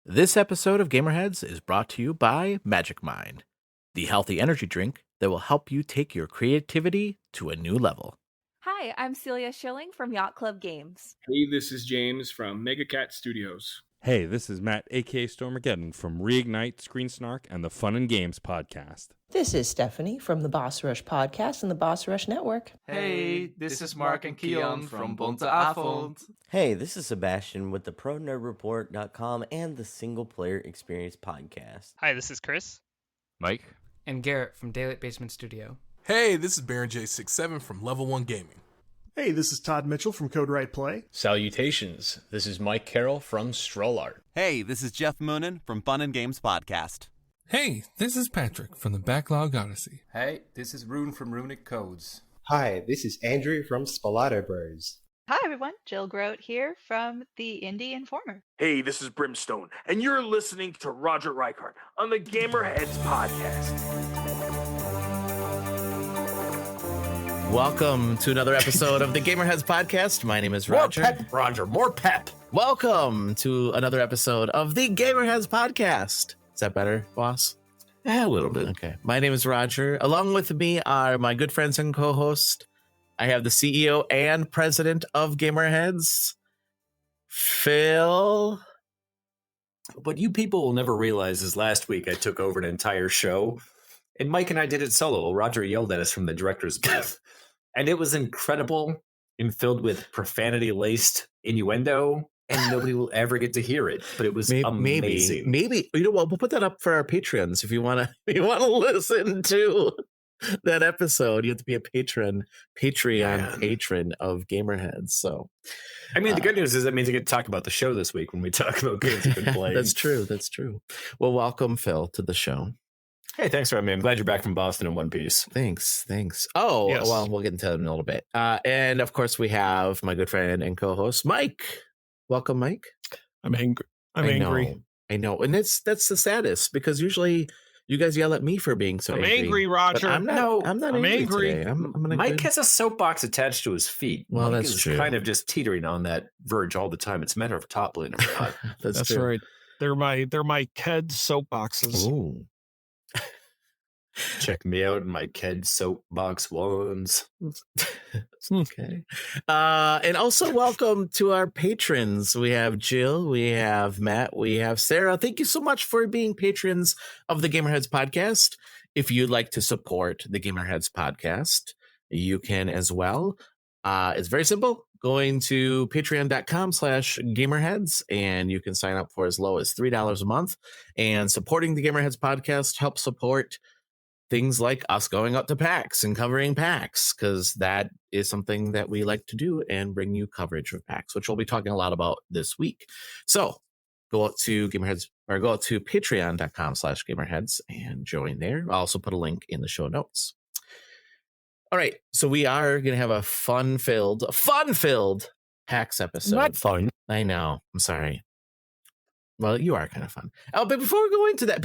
This episode of Gamerheads is brought to you by Magic Mind, the healthy energy drink that will help you take your creativity to a new level. Hi, I'm Celia Schilling from Yacht Club Games. Hey, this is James from Mega Cat Studios. Hey, this is Matt, aka Stormageddon from Reignite, Screen Snark, and the Fun and Games podcast. This is Stephanie from the Boss Rush podcast and the Boss Rush Network. Hey, this is Mark and Keon from Bonte Avond. Hey, this is Sebastian with the ProNerdReport.com and the Single Player Experience podcast. Hi, this is Chris. Mike. And Garrett from Daylight Basement Studio. Hey, this is Baron J67 from Level 1 Gaming. Hey, this is Todd Mitchell from Code Right Play. Salutations, this is Mike Carroll from Stroll Art. Hey, this is Jeff Moonen from Fun and Games Podcast. Hey, this is Patrick from the Backlog Odyssey. Hey, this is Rune from Runic Codes. Hi, this is Andrew from Spalato Bros. Hi everyone, Jill Grote here from the Indie Informer. Hey, this is Brimstone, and you're listening to Roger Reichart on the Gamerheads Podcast. Welcome to another episode of the Gamerheads Podcast. My name is Roger. More pep, Roger, more pep. Welcome to another episode of the Gamerheads Podcast. Is that better, boss? Yeah, a little bit. Okay. My name is Roger. Along with me are my good friends and co-host. I have the CEO and president of Gamerheads, Phil. What you people will never realize is last week I took over an entire show, and Mike and I did it solo. Roger yelled at us from the director's booth, and it was incredible and filled with profanity-laced innuendo, and nobody will ever get to hear it. But it was amazing. Maybe you know what? We'll put that up for our Patreons if you want to listen to that episode. You have to be a Patreon patron of Gamerheads. So, I mean, the good news is that means I get to talk about the show this week when we talk about games we've been playing. That's true. Well, welcome, Phil, to the show. Hey, thanks for having me. I'm glad you're back from Boston in one piece. Thanks. Oh, yes. Well, we'll get into that in a little bit. And of course, we have my good friend and co-host, Mike. Welcome, Mike. I'm angry. I know. And that's the saddest, because usually you guys yell at me for being so angry. I'm angry, Roger. I'm not angry today. Mike has a soapbox attached to his feet. Well, Mike that's is true. Kind of just teetering on that verge all the time. It's a matter of toppling or not. That's true. Right. They're my Ked soapboxes. Ooh. Check me out in my Ked soapbox ones. Okay. And also welcome to our patrons. We have Jill, we have Matt, we have Sarah. Thank you so much for being patrons of the Gamerheads Podcast. If you'd like to support the Gamerheads Podcast, you can as well. It's very simple. Going to patreon.com/gamerheads, and you can sign up for as low as $3 a month. And supporting the Gamerheads Podcast helps support things like us going up to PAX and covering PAX, because that is something that we like to do and bring you coverage of PAX, which we'll be talking a lot about this week. So go out to Gamerheads, or go out to patreon.com/gamerheads and join there. I'll also put a link in the show notes. All right. So we are going to have a fun-filled PAX episode. Not fun. I know. I'm sorry. Well, you are kind of fun. Oh, but before we go into that,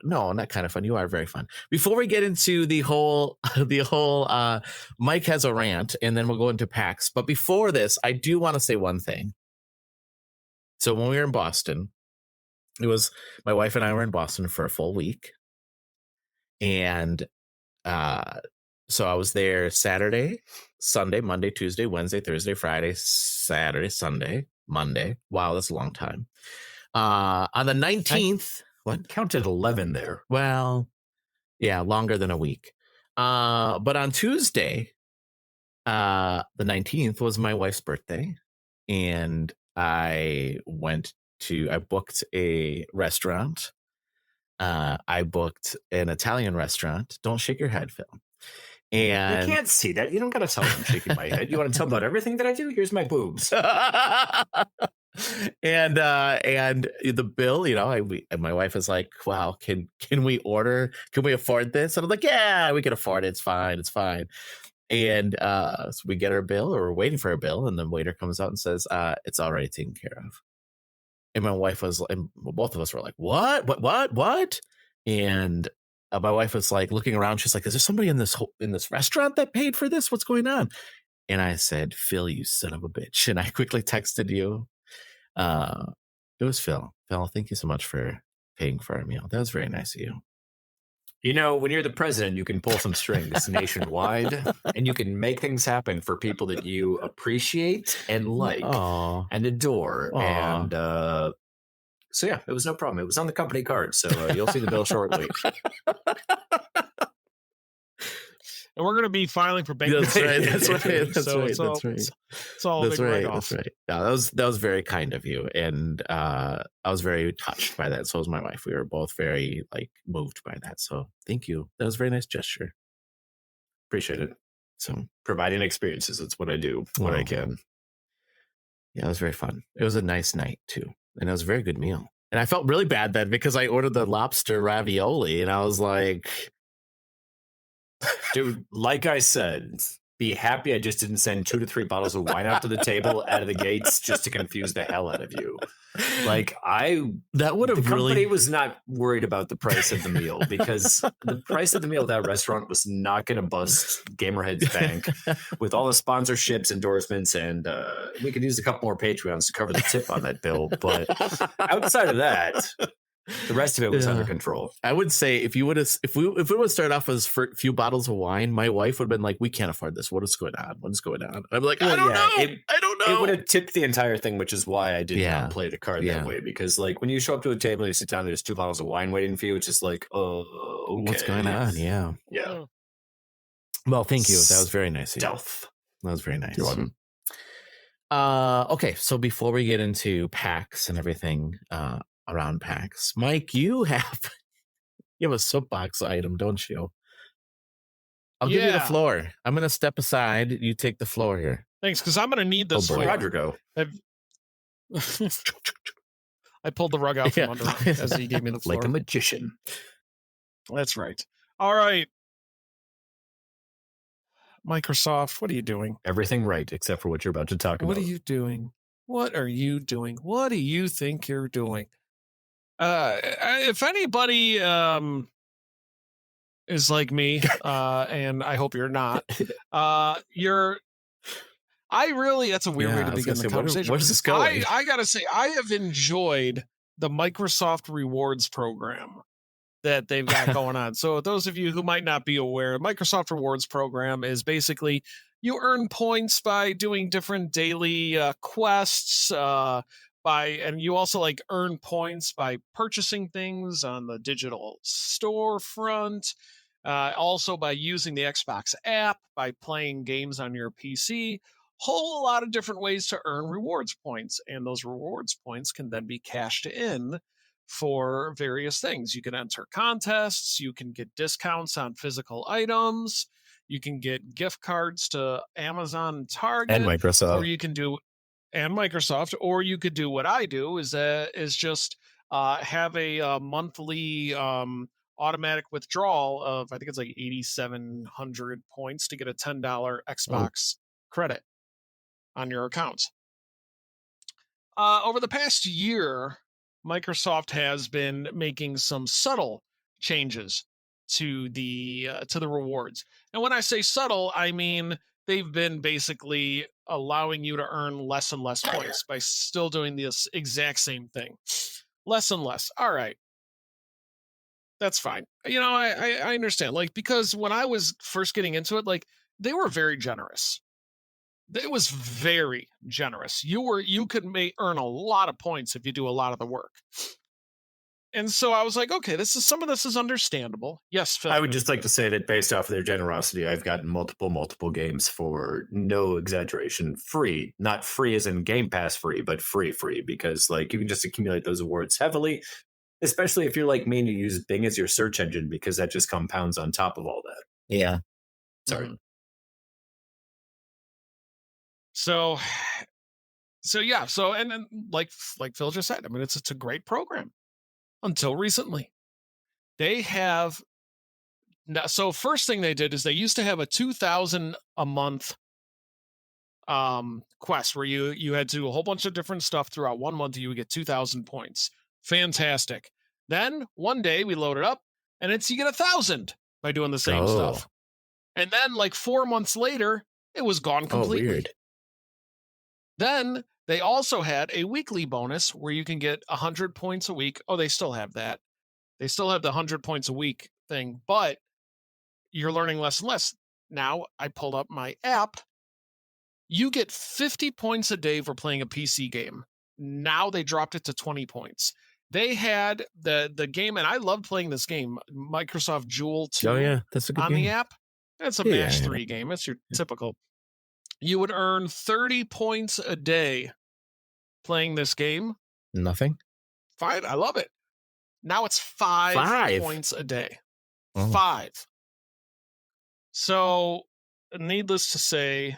no, not kind of fun. You are very fun. Before we get into the whole Mike has a rant, and then we'll go into PAX. But before this, I do want to say one thing. So when we were in Boston, it was my wife and I were in Boston for a full week. And so I was there Saturday, Sunday, Monday, Tuesday, Wednesday, Thursday, Friday, Saturday, Sunday, Monday. Wow, that's a long time. On the 19th, what? Counted 11 there. Well, yeah, longer than a week. But on Tuesday, the 19th was my wife's birthday, and I booked a restaurant. I booked an Italian restaurant. Don't shake your head, Phil. And you can't see that. You don't got to tell them I'm shaking my head. You want to tell them about everything that I do? Here's my boobs. and the bill, my wife is like, wow, can we afford this? And I'm like, yeah, we can afford it. It's fine. And so we get our bill, or we're waiting for our bill, and the waiter comes out and says, it's already taken care of. And my wife and both of us were like, what? And my wife was like looking around. She's like, is there somebody in this restaurant that paid for this? What's going on? And I said, Phil, you son of a bitch. And I quickly texted you. It was Phil. Phil, thank you so much for paying for our meal. That was very nice of you. You know, when you're the president, you can pull some strings nationwide, and you can make things happen for people that you appreciate and like and adore. Aw. And so, yeah, it was no problem. It was on the company card, so you'll see the bill shortly. And we're going to be filing for bankruptcy. That's right. That's So right. it's all That's big right. write-off. That's right. Yeah, that was very kind of you, and I was very touched by that. So was my wife. We were both very moved by that. So thank you. That was a very nice gesture. Appreciate it. So providing experiences. That's what I do. What I can. Yeah, it was very fun. It was a nice night too, and it was a very good meal. And I felt really bad then because I ordered the lobster ravioli, and I was like, dude, like I said, be happy I just didn't send 2 to 3 bottles of wine out to the table out of the gates just to confuse the hell out of you. That would have the company really was not worried about the price of the meal, because the price of the meal at that restaurant was not going to bust Gamerheads Bank with all the sponsorships, endorsements, and we could use a couple more Patreons to cover the tip on that bill. But outside of that, the rest of it was under control. I would say if we would have started off as a few bottles of wine, my wife would have been like, "We can't afford this. What is going on? What is going on?" I'm like, I don't know. I don't know. It would have tipped the entire thing, which is why I did not play the card that way. Because when you show up to a table and you sit down, there's 2 bottles of wine waiting for you. It's just like, oh, okay. What's going on? Yeah. Well, thank you. That was very nice of you. Stealth. That was very nice. You're welcome. Okay, so before we get into PAX and everything around PAX, Mike, you have a soapbox item, don't you? I'll give you the floor. I'm going to step aside. You take the floor here. Thanks, because I'm going to need this. Oh, boy. Roger, go. I pulled the rug out from under him as he gave me the floor. Like a magician. That's right. All right. Microsoft, what are you doing? Everything right, except for what you're about to talk about. What are you doing? What are you doing? What do you think you're doing? If anybody is like me, and I hope you're not, that's a weird way to begin the conversation. Where's this going? I gotta say, I have enjoyed the Microsoft Rewards program that they've got going on. So those of you who might not be aware, Microsoft Rewards program is basically you earn points by doing different daily quests, and you also earn points by purchasing things on the digital storefront, also by using the Xbox app, by playing games on your PC. Whole lot of different ways to earn rewards points, and those rewards points can then be cashed in for various things. You can enter contests, you can get discounts on physical items, you can get gift cards to Amazon and Target and Microsoft, or you could do what I do is just have a monthly automatic withdrawal of, I think it's 8,700 points to get a $10 Xbox credit on your account. Over the past year, Microsoft has been making some subtle changes to the rewards. And when I say subtle, I mean they've been basically allowing you to earn less and less points by still doing this exact same thing. Less and less. All right. That's fine. I understand. Because when I was first getting into it, they were very generous. It was very generous. You could earn a lot of points if you do a lot of the work. And so I was like, okay, some of this is understandable. Yes, Phil. I would just like to say that based off of their generosity, I've gotten multiple games for no exaggeration, free. Not free as in Game Pass free, but free, because you can just accumulate those awards heavily, especially if you're like me and you use Bing as your search engine, because that just compounds on top of all that. Yeah. Sorry. Mm-hmm. So yeah. So, and then like Phil just said, I mean, it's a great program until recently. They have now. So first thing they did is they used to have a 2,000 a month quest where you had to do a whole bunch of different stuff throughout 1 month. You would get 2,000 points. Fantastic. Then one day we load it up and you get 1,000 by doing the same stuff. And then 4 months later, it was gone completely. Weird. Then They also had a weekly bonus where you can get 100 points a week. Oh, they still have that. They still have the 100 points a week thing, but you're learning less and less. Now I pulled up my app. You get 50 points a day for playing a PC game. Now they dropped it to 20 points. They had the game, and I loved playing this game, Microsoft Jewel 2. Oh, yeah, that's a good on game. the app. It's a match 3 game. It's your typical. You would earn 30 points a day playing this game. Nothing. Fine, I love it. Now it's 5 points a day. Oh. 5. So, needless to say,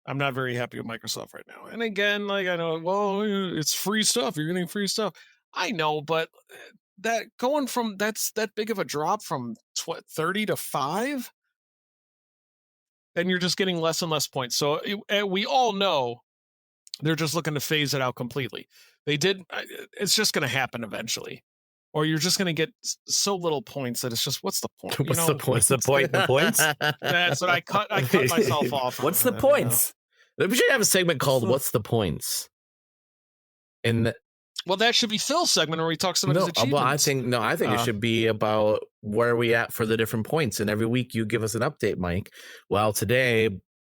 I'm not very happy with Microsoft right now. And again, like I know, well, it's free stuff. You're getting free stuff. I know, but that going from that's that big of a drop from 30 to 5, and you're just getting less and less points. So we all know they're just looking to phase it out completely. They did. It's just going to happen eventually. Or you're just going to get so little points that it's just, what's the point? What's the point? What's the point? The points? That's what I cut myself off. What's the points? We should have a segment called "What's the Points?" Well, that should be Phil's segment where he talks about his achievements. Well, I think it should be about where are we at for the different points, and every week you give us an update, Mike. Well, today,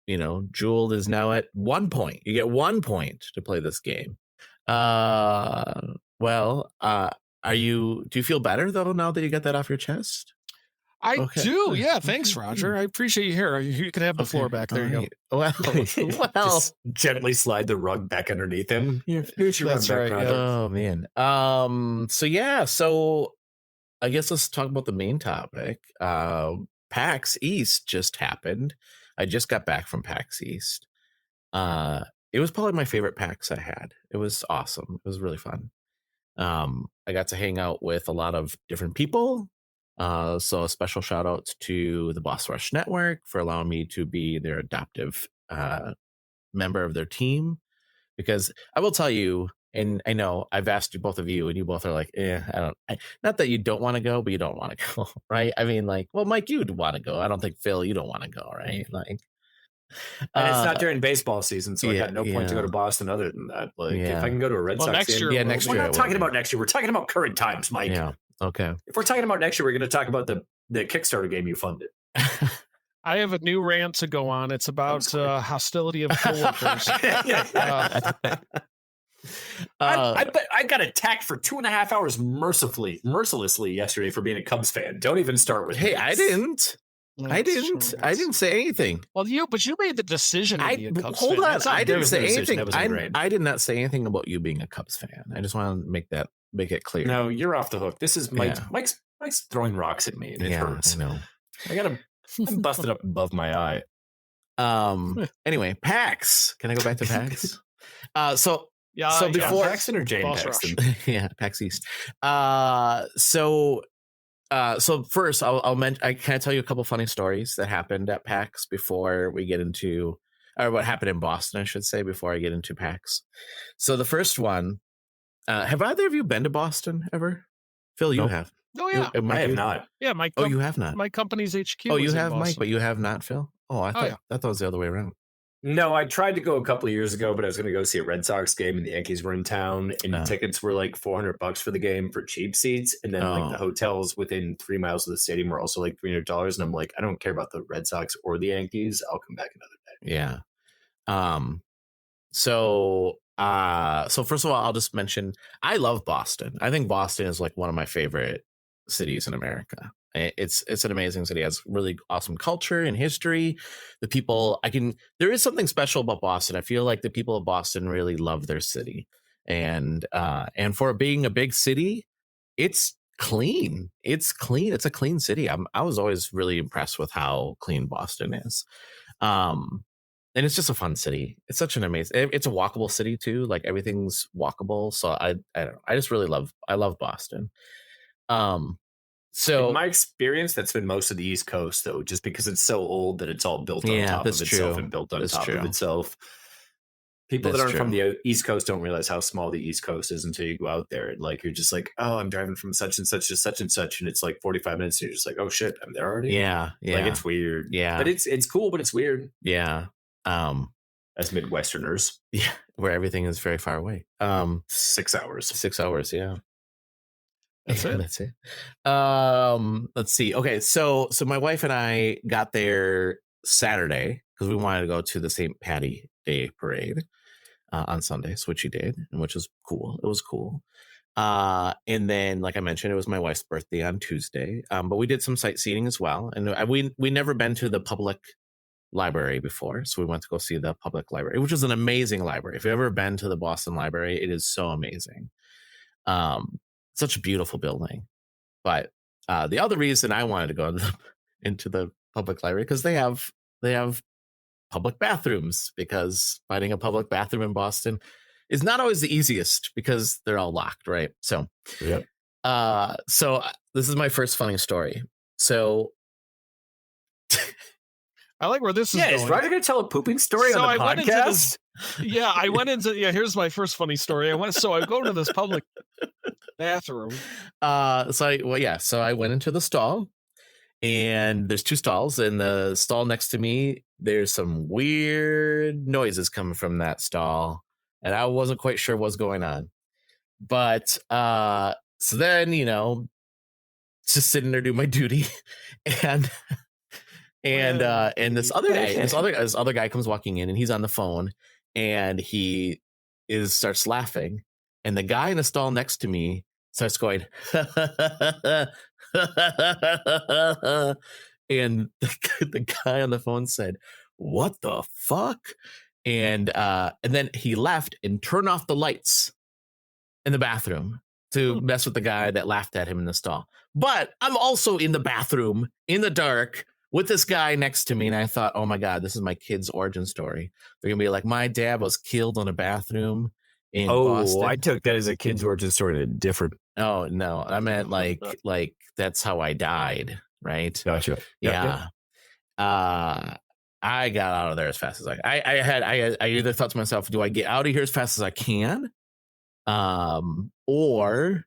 Jewel is now at 1 point. You get 1 point to play this game. Do you feel better though now that you got that off your chest? I do. Yeah. Thanks, Roger. I appreciate you here. You can have the floor back. There you go. Well, just gently slide the rug back underneath him. Here's your rug back, Roger. Oh man. So I guess let's talk about the main topic. PAX East just happened. I just got back from PAX East. It was probably my favorite PAX I had. It was awesome. It was really fun. I got to hang out with a lot of different people. So a special shout out to the Boss Rush Network for allowing me to be their adoptive member of their team. Because I will tell you, and I know I've asked you both of you, and you both are like, not that you don't want to go, but you don't want to go, right? I mean, like, well, Mike, you'd want to go. I don't think Phil, you don't want to go, right? Like, and it's not during baseball season, so I got no point to go to Boston other than that. Like, if I can go to a Red Sox next game, year, next year. We're not talking about next year. We're talking about current times, Mike. Yeah. Okay. If we're talking about next year, we're going to talk about the Kickstarter game you funded. I have a new rant to go on. It's about hostility of coworkers. I got attacked for 2.5 hours mercilessly yesterday for being a Cubs fan. Don't even start with Hey, me. I didn't. I didn't say anything. Well, but you made the decision to be a Cubs fan. Hold on. I didn't say anything. I did not say anything about you being a Cubs fan. I just want to make it clear. No, you're off the hook. This is Mike's throwing rocks at me, and it hurts. I know. I'm busted up above my eye. Anyway, PAX. Can I go back to PAX? So before Paxton or Jane Paxton? Yeah, PAX East. So first, I'll mention. Can I tell you a couple funny stories that happened at PAX before we get into, or what happened in Boston, I should say, before I get into PAX. So the first one, have either of you been to Boston ever? Phil, you have. Oh yeah, I have not. Yeah, Mike. Oh, you have not. My company's HQ. Oh, you have, Boston. Mike, but you have not, Phil. Oh, I thought it was the other way around. No, I tried to go a couple of years ago, but I was going to go see a Red Sox game, and the Yankees were in town, and tickets were like $400 for the game for cheap seats, and then like the hotels within 3 miles of the stadium were also like $300, and I'm like, I don't care about the Red Sox or the Yankees. I'll come back another day. Yeah. So first of all, I'll just mention I love Boston. I think Boston is like one of my favorite cities in America. It's an amazing city. It has really awesome culture and history. The people there is something special about Boston. I feel like the people of Boston really love their city. And for being a big city, it's clean. It's clean. It's a clean city. I was always really impressed with how clean Boston is. And it's just a fun city. It's such an amazing, it's a walkable city too. Like everything's walkable. So I don't know. I just really love Boston. So in my experience, that's been most of the East Coast, though, just because it's so old that it's all built on top of itself and built on top of itself. People that aren't from the East Coast don't realize how small the East Coast is until you go out there. And like, you're just like, oh, I'm driving from such and such to such and such. And it's like 45 minutes. And you're just like, oh shit, I'm there already. Yeah. Yeah. Like it's weird. Yeah. But it's cool, but it's weird. Yeah. As Midwesterners. Yeah. where everything is very far away. 6 hours. 6 hours, yeah. That's it. That's it. Let's see. Okay, so my wife and I got there Saturday because we wanted to go to the St. Patty Day parade on Sunday, which we did, which was cool. It was cool. And then, like I mentioned, it was my wife's birthday on Tuesday. But we did some sightseeing as well, and we never been to the public library before, so we went to go see the public library, which is an amazing library. If you've ever been to the Boston Library, it is so amazing. Such a beautiful building. But the other reason I wanted to go into the public library because they have public bathrooms, because finding a public bathroom in Boston is not always the easiest because they're all locked, right? So, yep. So this is my first funny story. So I like where this is going. Is Roger going to tell a pooping story on the podcast? I went into here's my first funny story. I go to this public bathroom. So I went into the stall, and there's 2 stalls. In the stall next to me, there's some weird noises coming from that stall, and I wasn't quite sure what's going on. But so then, just sitting there doing my duty, and this other guy comes walking in, and he's on the phone, and he starts laughing, and the guy in the stall next to me starts going and the guy on the phone said, "What the fuck?" And then he left and turned off the lights in the bathroom to mess with the guy that laughed at him in the stall. But I'm also in the bathroom in the dark with this guy next to me, and I thought, oh my God, this is my kid's origin story. They're gonna be like, my dad was killed in a bathroom in Boston. I took that as a kid's origin story in a different. Oh no, I meant like that's how I died, right? Gotcha. Yeah. I got out of there as fast as I either thought to myself, do I get out of here as fast as I can, or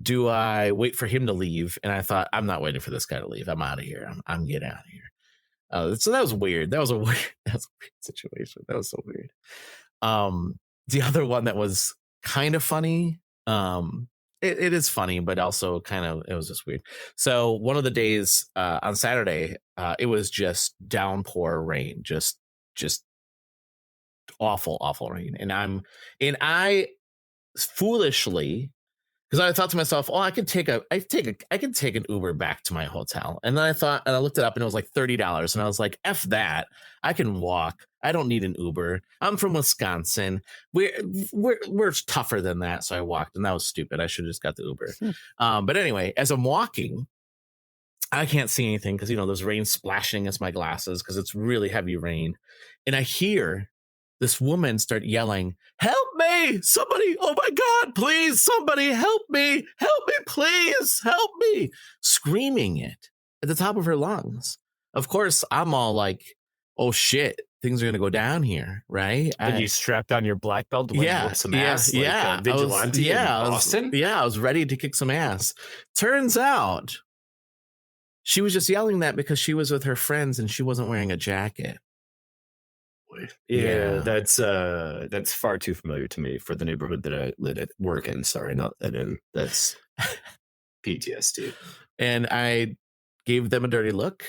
do I wait for him to leave? And I thought, I'm not waiting for this guy to leave. I'm out of here. I'm getting out of here. So that was weird. That was a weird situation. That was so weird. The other one that was kind of funny. It is funny, but also it was just weird. So one of the days on Saturday, it was just downpour rain, just awful rain. And I foolishly, because I thought to myself, oh, I can take an Uber back to my hotel. And then I looked it up, and it was like $30. And I was like, F that. I can walk. I don't need an Uber. I'm from Wisconsin. We're tougher than that. So I walked, and that was stupid. I should have just got the Uber. But anyway, as I'm walking, I can't see anything because, there's rain splashing against my glasses because it's really heavy rain. And I hear this woman start yelling, "Help me! Somebody! Oh my God! Please, somebody help me! Help me! Please help me!" Screaming it at the top of her lungs. Of course, I'm all like, "Oh shit! Things are gonna go down here, right?" And you strapped on your black belt to whoop some ass, vigilante in Boston? I was ready to kick some ass. Turns out, she was just yelling that because she was with her friends and she wasn't wearing a jacket. Yeah, that's far too familiar to me for the neighborhood that I work in. Sorry, not that in. That's PTSD. And I gave them a dirty look,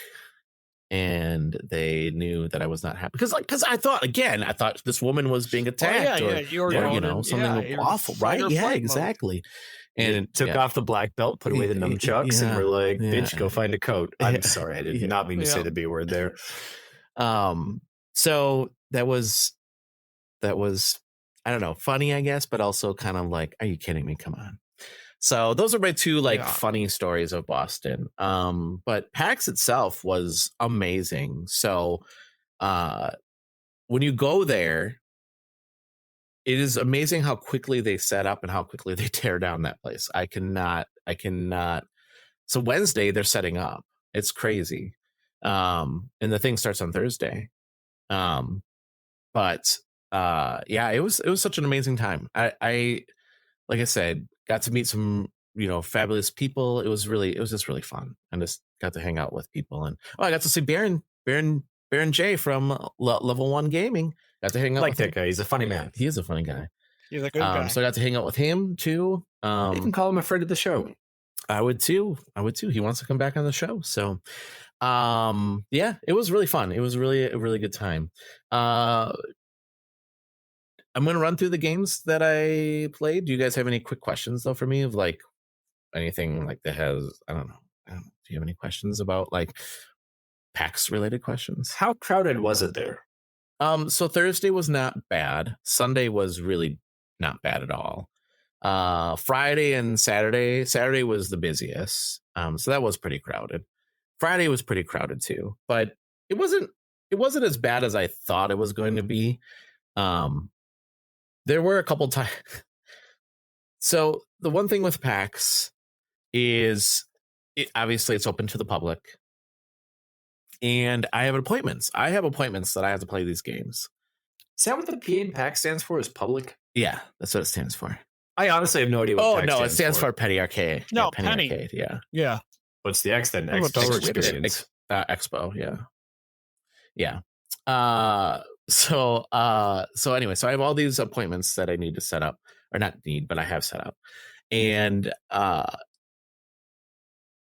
and they knew that I was not happy because I thought this woman was being attacked or something awful, right? Yeah, exactly. And took off the black belt, put away the nunchucks, and we're like, "Bitch, go find a coat." I'm sorry, I did not mean to say the B word there. So that was I don't know, funny, I guess, but also kind of like, are you kidding me? Come on. So those are my 2 funny stories of Boston. But PAX itself was amazing. So when you go there, it is amazing how quickly they set up and how quickly they tear down that place. I cannot. So Wednesday they're setting up. It's crazy. And the thing starts on Thursday. But it was such an amazing time. I like I said, got to meet some, fabulous people. It was just really fun. And just got to hang out with people. And I got to see Baron J from Level 1 Gaming. Got to hang out I like with that him. guy. He's a funny man. He is a funny guy. He's a good guy. So I got to hang out with him too. You can call him a friend of the show. I would too. He wants to come back on the show. So yeah, it was really fun. It was really a really good time. I'm gonna run through the games that I played. Do you guys have any quick questions though for me of like anything like that has I don't know. Do you have any questions about like PAX related questions? How crowded was it there? So Thursday was not bad. Sunday was really not bad at all. Friday and Saturday was the busiest. So that was pretty crowded. Friday was pretty crowded too, but it wasn't as bad as I thought it was going to be. There were a couple times. So the one thing with PAX is obviously it's open to the public. And I have appointments. I have appointments that I have to play these games. Is that what the P in PAX stands for? Is public? Yeah, that's what it stands for. I honestly have no idea what PAX it stands for Penny Arcade. No, yeah, Penny Penny. Arcade, Yeah. What's the X then? Expo experience. Expo, yeah. So anyway, so I have all these appointments that I need to set up, or not need, but I have set up. And I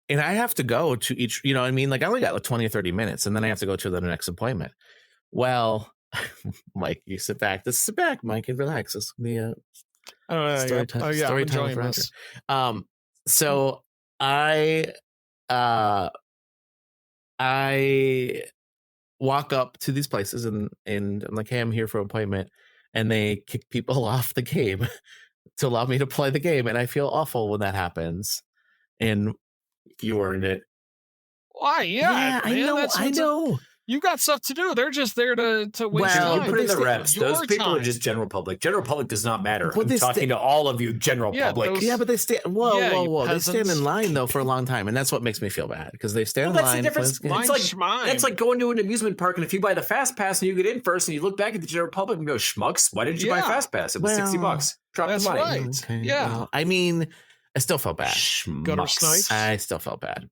have to go to each, you know what I mean? Like I only got like 20 or 30 minutes and then I have to go to the next appointment. Well, Mike, you sit back, Mike, and relax. This will be a story time. Story time for Roger. So I walk up to these places and I'm like, hey, I'm here for an appointment. And they kick people off the game to allow me to play the game. And I feel awful when that happens. And you earned it. Why? Yeah, I know. You got stuff to do. They're just there to waste time. You put in the reps. Those people time. are just general public. General public does not matter. I'm talking to all of you, general public. But they stand. Whoa! They stand in line though for a long time, and that's what makes me feel bad because they stand in line. That's like going to an amusement park, and if you buy the fast pass and you get in first, and you look back at the general public and go, "Schmucks, why didn't you buy fast pass? It was $60. Drop the money." Right. Okay. Yeah. Well, I mean, I still felt bad. Gutter snipes. I still felt bad.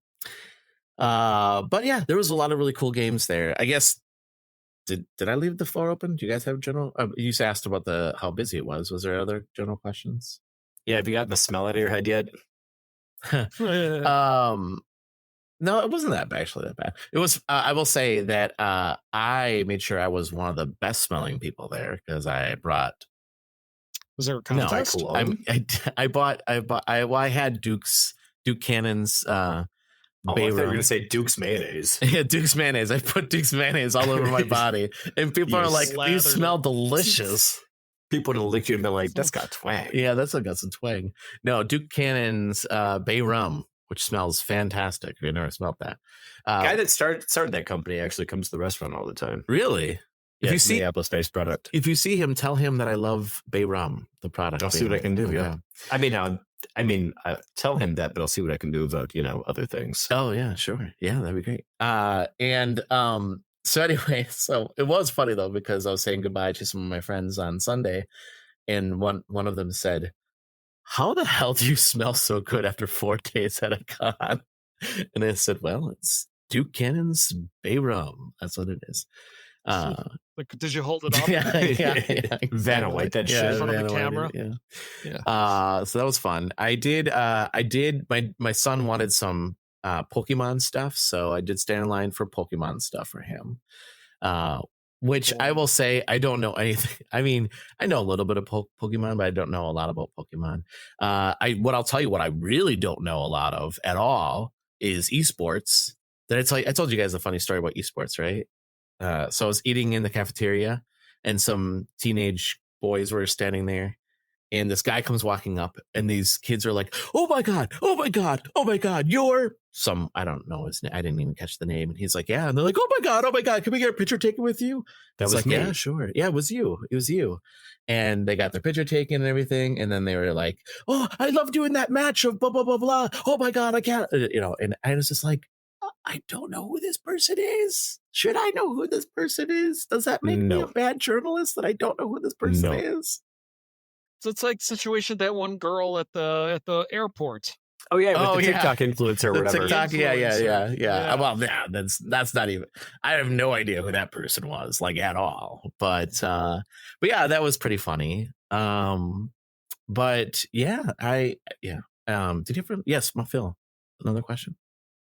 But yeah, there was a lot of really cool games there. I guess. Did I leave the floor open? Do you guys have general? You asked about how busy it was. Was there other general questions? Yeah, have you gotten the smell out of your head yet? No, it wasn't that bad. Actually, that bad. It was. I will say that I made sure I was one of the best smelling people there because I brought. Was there a contest? No, I had Duke Cannon's. I thought you were going to say Duke's mayonnaise. Yeah, Duke's mayonnaise. I put Duke's mayonnaise all over my body, and people are like, "You smell delicious." People would have looked at you and been like, "That's got twang." Yeah, that's got some twang. No, Duke Cannon's Bay Rum, which smells fantastic. If you never smelled that, guy that started that company actually comes to the restaurant all the time. Really? Yeah, if you see Minneapolis-based product, if you see him, tell him that I love Bay Rum, the product. I'll see what I can do. Yeah, I mean, tell him that, but I'll see what I can do about other things. Oh yeah, sure. Yeah, that'd be great. So anyway, so it was funny though because I was saying goodbye to some of my friends on Sunday, and one of them said, "How the hell do you smell so good after 4 days at a con?" And I said, "Well, it's Duke Cannon's Bay Rum. That's what it is." Like, did you hold it up? Yeah, exactly. Vanna White that shit in front of the camera. Yeah. So that was fun. I did. My son wanted some Pokemon stuff, so I did stand in line for Pokemon stuff for him. Which I will say I don't know anything. I mean, I know a little bit of Pokemon, but I don't know a lot about Pokemon. I'll tell you what I really don't know a lot of at all is esports. Did I tell you? I told you guys a funny story about esports, right? So I was eating in the cafeteria and some teenage boys were standing there and this guy comes walking up and these kids are like, oh my God, you're some, I don't know his name. I didn't even catch the name. And he's like, yeah. And they're like, oh my God. Can we get a picture taken with you? That was like, me. Yeah, sure. Yeah, it was you. And they got their picture taken and everything. And then they were like, oh, I love doing that match of blah, blah, blah, blah. Oh my God, I can't, and I was just like, I don't know who this person is. Should I know who this person is? Does that make me a bad journalist that I don't know who this person is? So it's like situation that one girl at the airport. Oh yeah, with the TikTok influencer or the whatever. TikTok, yeah. Yeah. Well, yeah, that's not even. I have no idea who that person was, like at all. But yeah, that was pretty funny. But yeah, did you ever? Yes, Phil. Another question.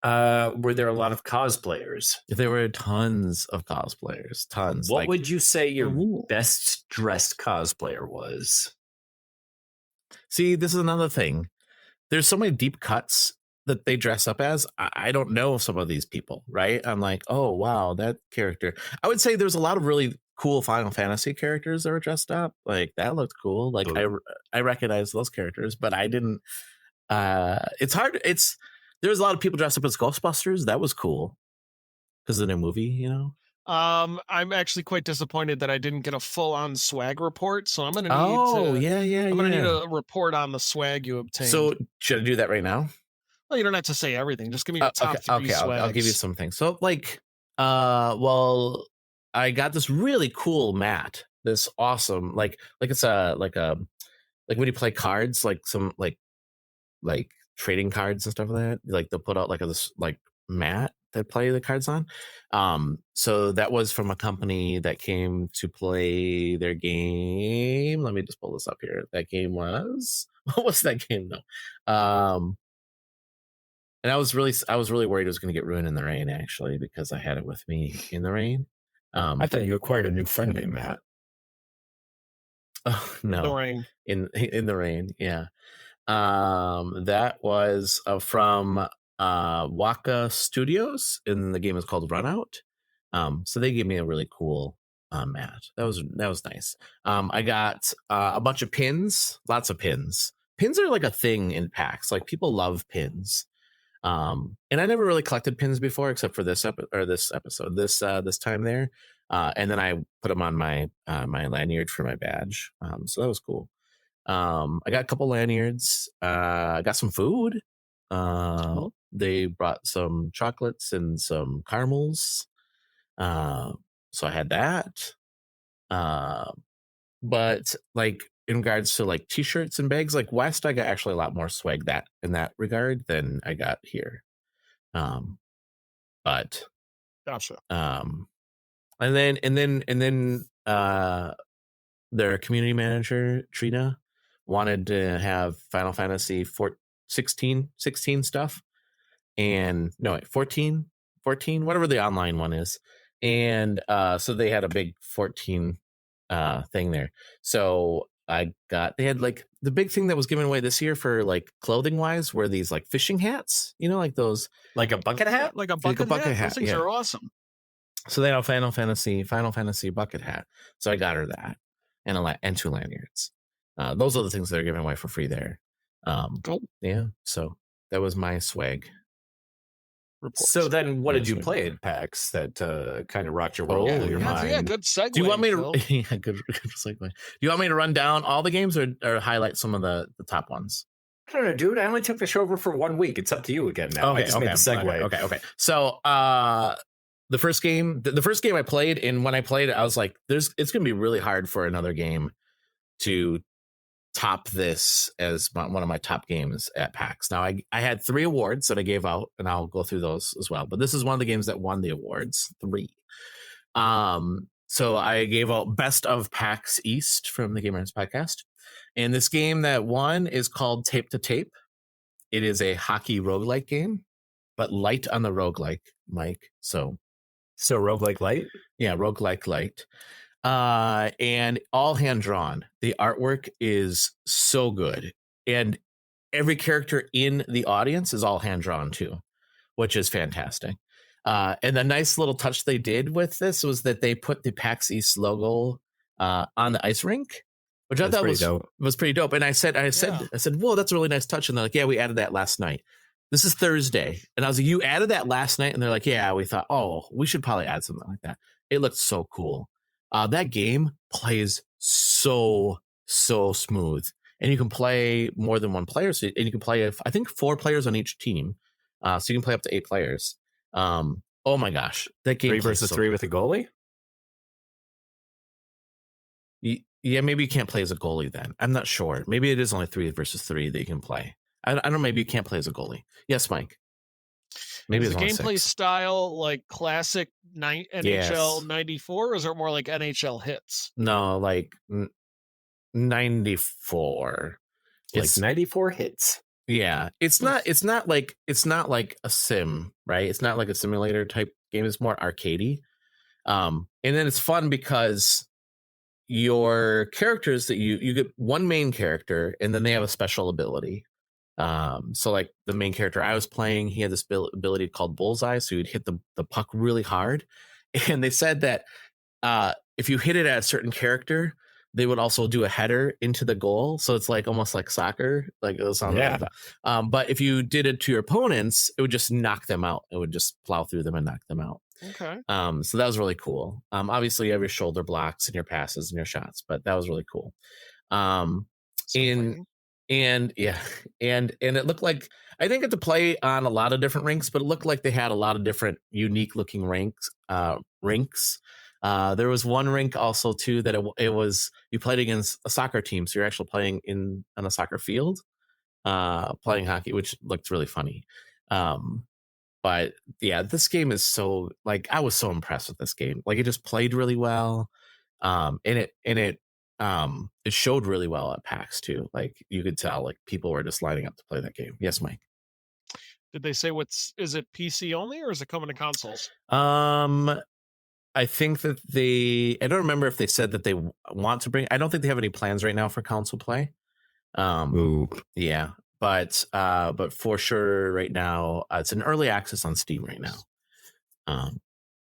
Were there a lot of cosplayers? There were tons of cosplayers. Tons. What would you say your best dressed cosplayer was? See, this is another thing. There's so many deep cuts that they dress up as. I don't know some of these people, right? I'm like, oh wow, that character. I would say there's a lot of really cool Final Fantasy characters that were dressed up. Like that looked cool. Like I recognize those characters, but I didn't. It's hard. There's a lot of people dressed up as Ghostbusters. That was cool because of the new movie, you know. I'm actually quite disappointed that I didn't get a full-on swag report, so I'm gonna need I'm gonna need a report on the swag you obtained. So should I do that right now? Well, you don't have to say everything. Just give me your top three swags. I'll give you some things. So like, well, I got this really cool mat. This awesome, like it's like when you play cards, like some like trading cards and stuff like that. Like they'll put out like this like mat that play the cards on. So that was from a company that came to play their game. Let me just pull this up here. That game was what was that game though? And I was really worried it was going to get ruined in the rain actually because I had it with me in the rain. I thought you acquired a new friend named Matt. Oh no, the rain. In the rain, yeah. That was from Waka Studios, and the game is called Runout. So they gave me a really cool mat. That was nice. I got a bunch of pins, lots of pins. Pins are like a thing in PAX. Like people love pins. And I never really collected pins before, except for this time there. And then I put them on my my lanyard for my badge. So that was cool. I got a couple lanyards. I got some food. They brought some chocolates and some caramels. So I had that. But like in regards to like t-shirts and bags, like West, I got actually a lot more swag in that regard than I got here. But gotcha. And then their community manager Trina wanted to have Final Fantasy 16 stuff, and no, wait, 14, whatever the online one is, and so they had a big 14 thing there. So they had like the big thing that was given away this year for like clothing wise were these like fishing hats, you know, like those, like a bucket hat, like a bucket hat. Those things are awesome. So they had a Final Fantasy bucket hat. So I got her that and two lanyards. Those are the things that are given away for free there. Cool. Yeah. So that was my swag. Report. So then what did you play at PAX that kind of rocked your world out of your mind? Yeah, good segue. Do you want me to good segue. Do you want me to run down all the games or highlight some of the top ones? I don't know, dude. I only took the show over for 1 week. It's up to you again now. Okay, I just made the segue. Okay. So the first game I played, and when I played it, I was like, it's gonna be really hard for another game to top this as one of my top games at PAX. Now I had 3 awards that I gave out, and I'll go through those as well, but this is one of the games that won the awards, 3. So I gave out Best of PAX East from the Gamerheads Podcast, and this game that won is called Tape to Tape. It is a hockey roguelike game, but light on the roguelike, Mike. So roguelike light? Yeah, roguelike light. And all hand drawn. The artwork is so good, and every character in the audience is all hand drawn too, which is fantastic. And the nice little touch they did with this was that they put the PAX East logo on the ice rink, which I thought was pretty dope. And I said, whoa, that's a really nice touch. And they're like, yeah, we added that last night. This is Thursday. And I was like, you added that last night? And they're like, yeah, we thought, oh, we should probably add something like that. It looked so cool. That game plays so smooth, and you can play more than one player. So, and you can play, I think, 4 players on each team. So you can play up to 8 players. Oh my gosh, that game 3 versus 3 with a goalie. Yeah, maybe you can't play as a goalie then. I'm not sure. Maybe it is only 3 versus 3 that you can play. I don't know. Maybe you can't play as a goalie. Yes, Mike. Maybe is it's the only gameplay 6. style like classic NHL Yes. 94, or is it more like NHL hits? No, like 94. It's 94 hits. Yeah, it's not like a sim, right? It's not like a simulator type game. It's more arcadey. And then it's fun because your characters that you get one main character, and then they have a special ability. So like the main character I was playing, he had this ability called Bullseye, so you'd hit the puck really hard. And they said that if you hit it at a certain character, they would also do a header into the goal. So it's like almost like soccer, like it was on like that. But if you did it to your opponents, it would just knock them out. It would just plow through them and knock them out. Okay. So that was really cool. Obviously you have your shoulder blocks and your passes and your shots, but that was really cool. And it looked like, I think it to play on a lot of different rinks, but it looked like they had a lot of different unique looking rinks. There was one rink also too that it was, you played against a soccer team, so you're actually playing on a soccer field, playing hockey, which looked really funny. But yeah, this game is so, like, I was so impressed with this game. Like, it just played really well, and it showed really well at PAX too. Like, you could tell, like, people were just lining up to play that game. Yes, Mike. Did they say is it PC only, or is it coming to consoles? I think that I don't remember if they said that they want to bring, I don't think they have any plans right now for console play. Yeah, but for sure right now, it's an early access on Steam right now.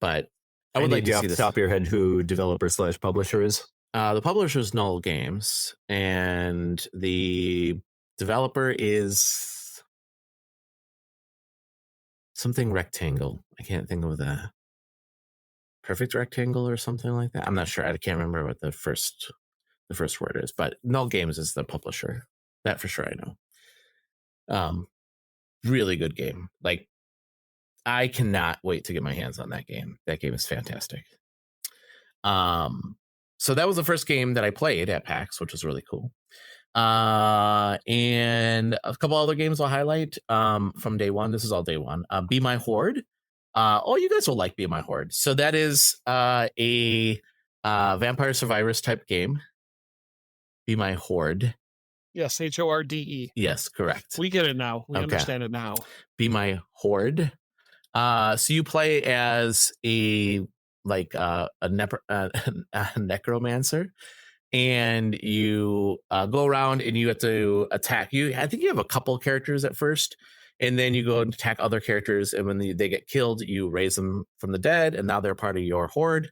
But I would like to see this. Off the top of your head who developer / publisher is. The publisher is Null Games, and the developer is something Rectangle. I can't think of the Perfect Rectangle or something like that. I'm not sure. I can't remember what the first word is, but Null Games is the publisher. That for sure I know. Really good game. Like, I cannot wait to get my hands on that game. That game is fantastic. So that was the first game that I played at PAX, which was really cool. And a couple other games I'll highlight from day one. This is all day one. Be My Horde. You guys will like Be My Horde. So that is a Vampire Survivors type game. Be My Horde. Yes, HORDE. Yes, correct. We get it now. We understand it now. Be My Horde. So you play as a necromancer, and you go around and you have to attack. I think you have a couple characters at first, and then you go and attack other characters, and when they get killed, you raise them from the dead, and now they're part of your horde,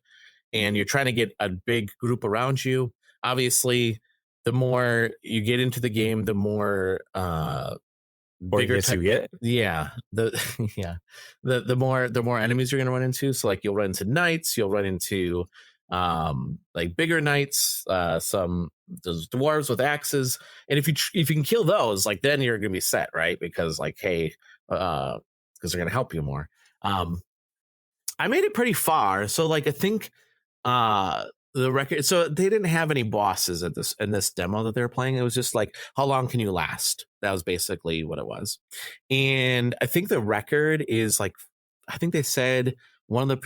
and you're trying to get a big group around you. Obviously, the more you get into the game, the more bigger you get. Yeah. The more enemies you're going to run into. So like you'll run into knights, you'll run into like bigger knights, some those dwarves with axes, and if you can kill those, like, then you're going to be set, right? Because like, hey, because they're going to help you more. I made it pretty far, so like I think the record, so they didn't have any bosses in this demo that they were playing. It was just like, how long can you last? That was basically what it was. And I think the record is like, I think they said one of the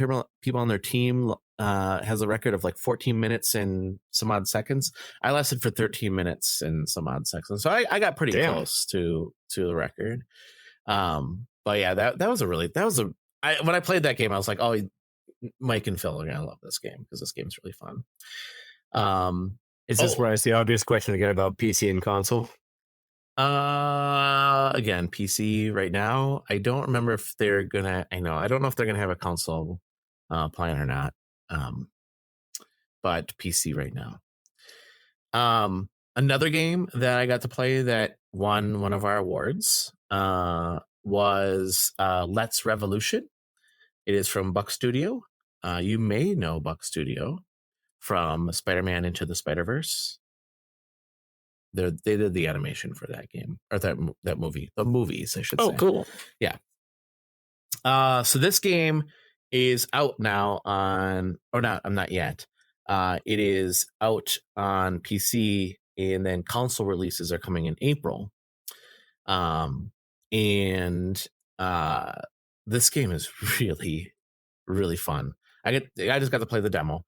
people on their team has a record of like 14 minutes and some odd seconds. I lasted for 13 minutes and some odd seconds. So I got pretty close to the record. But yeah, when I played that game, I was like, oh, Mike and Phil are gonna love this game because this game's really fun. Is this where I ask the obvious question again about PC and console? Again, PC right now. I don't remember if they're gonna. I don't know if they're gonna have a console plan or not. But PC right now. Another game that I got to play that won one of our awards was Let's Revolution. It is from Buck Studio. You may know Buck Studio from Spider-Man Into the Spider-Verse. They did the animation for that game, or that movie, the movies, I should say. Oh, cool. Yeah. So this game is out now not yet. It is out on PC, and then console releases are coming in April. And this game is really, really fun. I just got to play the demo.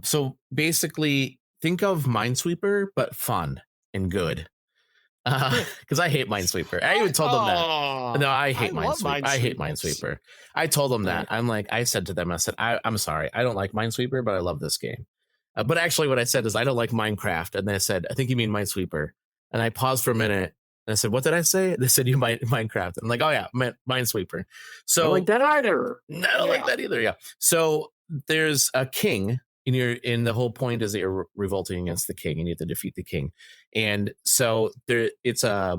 So basically, think of Minesweeper but fun and good. Because I hate Minesweeper. I even told them that. No, I hate Minesweeper. I hate Minesweeper. I told them that. I said to them, I said, I'm sorry, I don't like Minesweeper, but I love this game. But actually, what I said is I don't like Minecraft, and they said, I think you mean Minesweeper. And I paused for a minute, and I said, what did I say? They said you might Minecraft. I'm like, oh yeah, Minesweeper. So I don't like that either. No, I don't like that either. Yeah. So there's a king. In the whole point is that you're revolting against the king and you have to defeat the king. And so it's a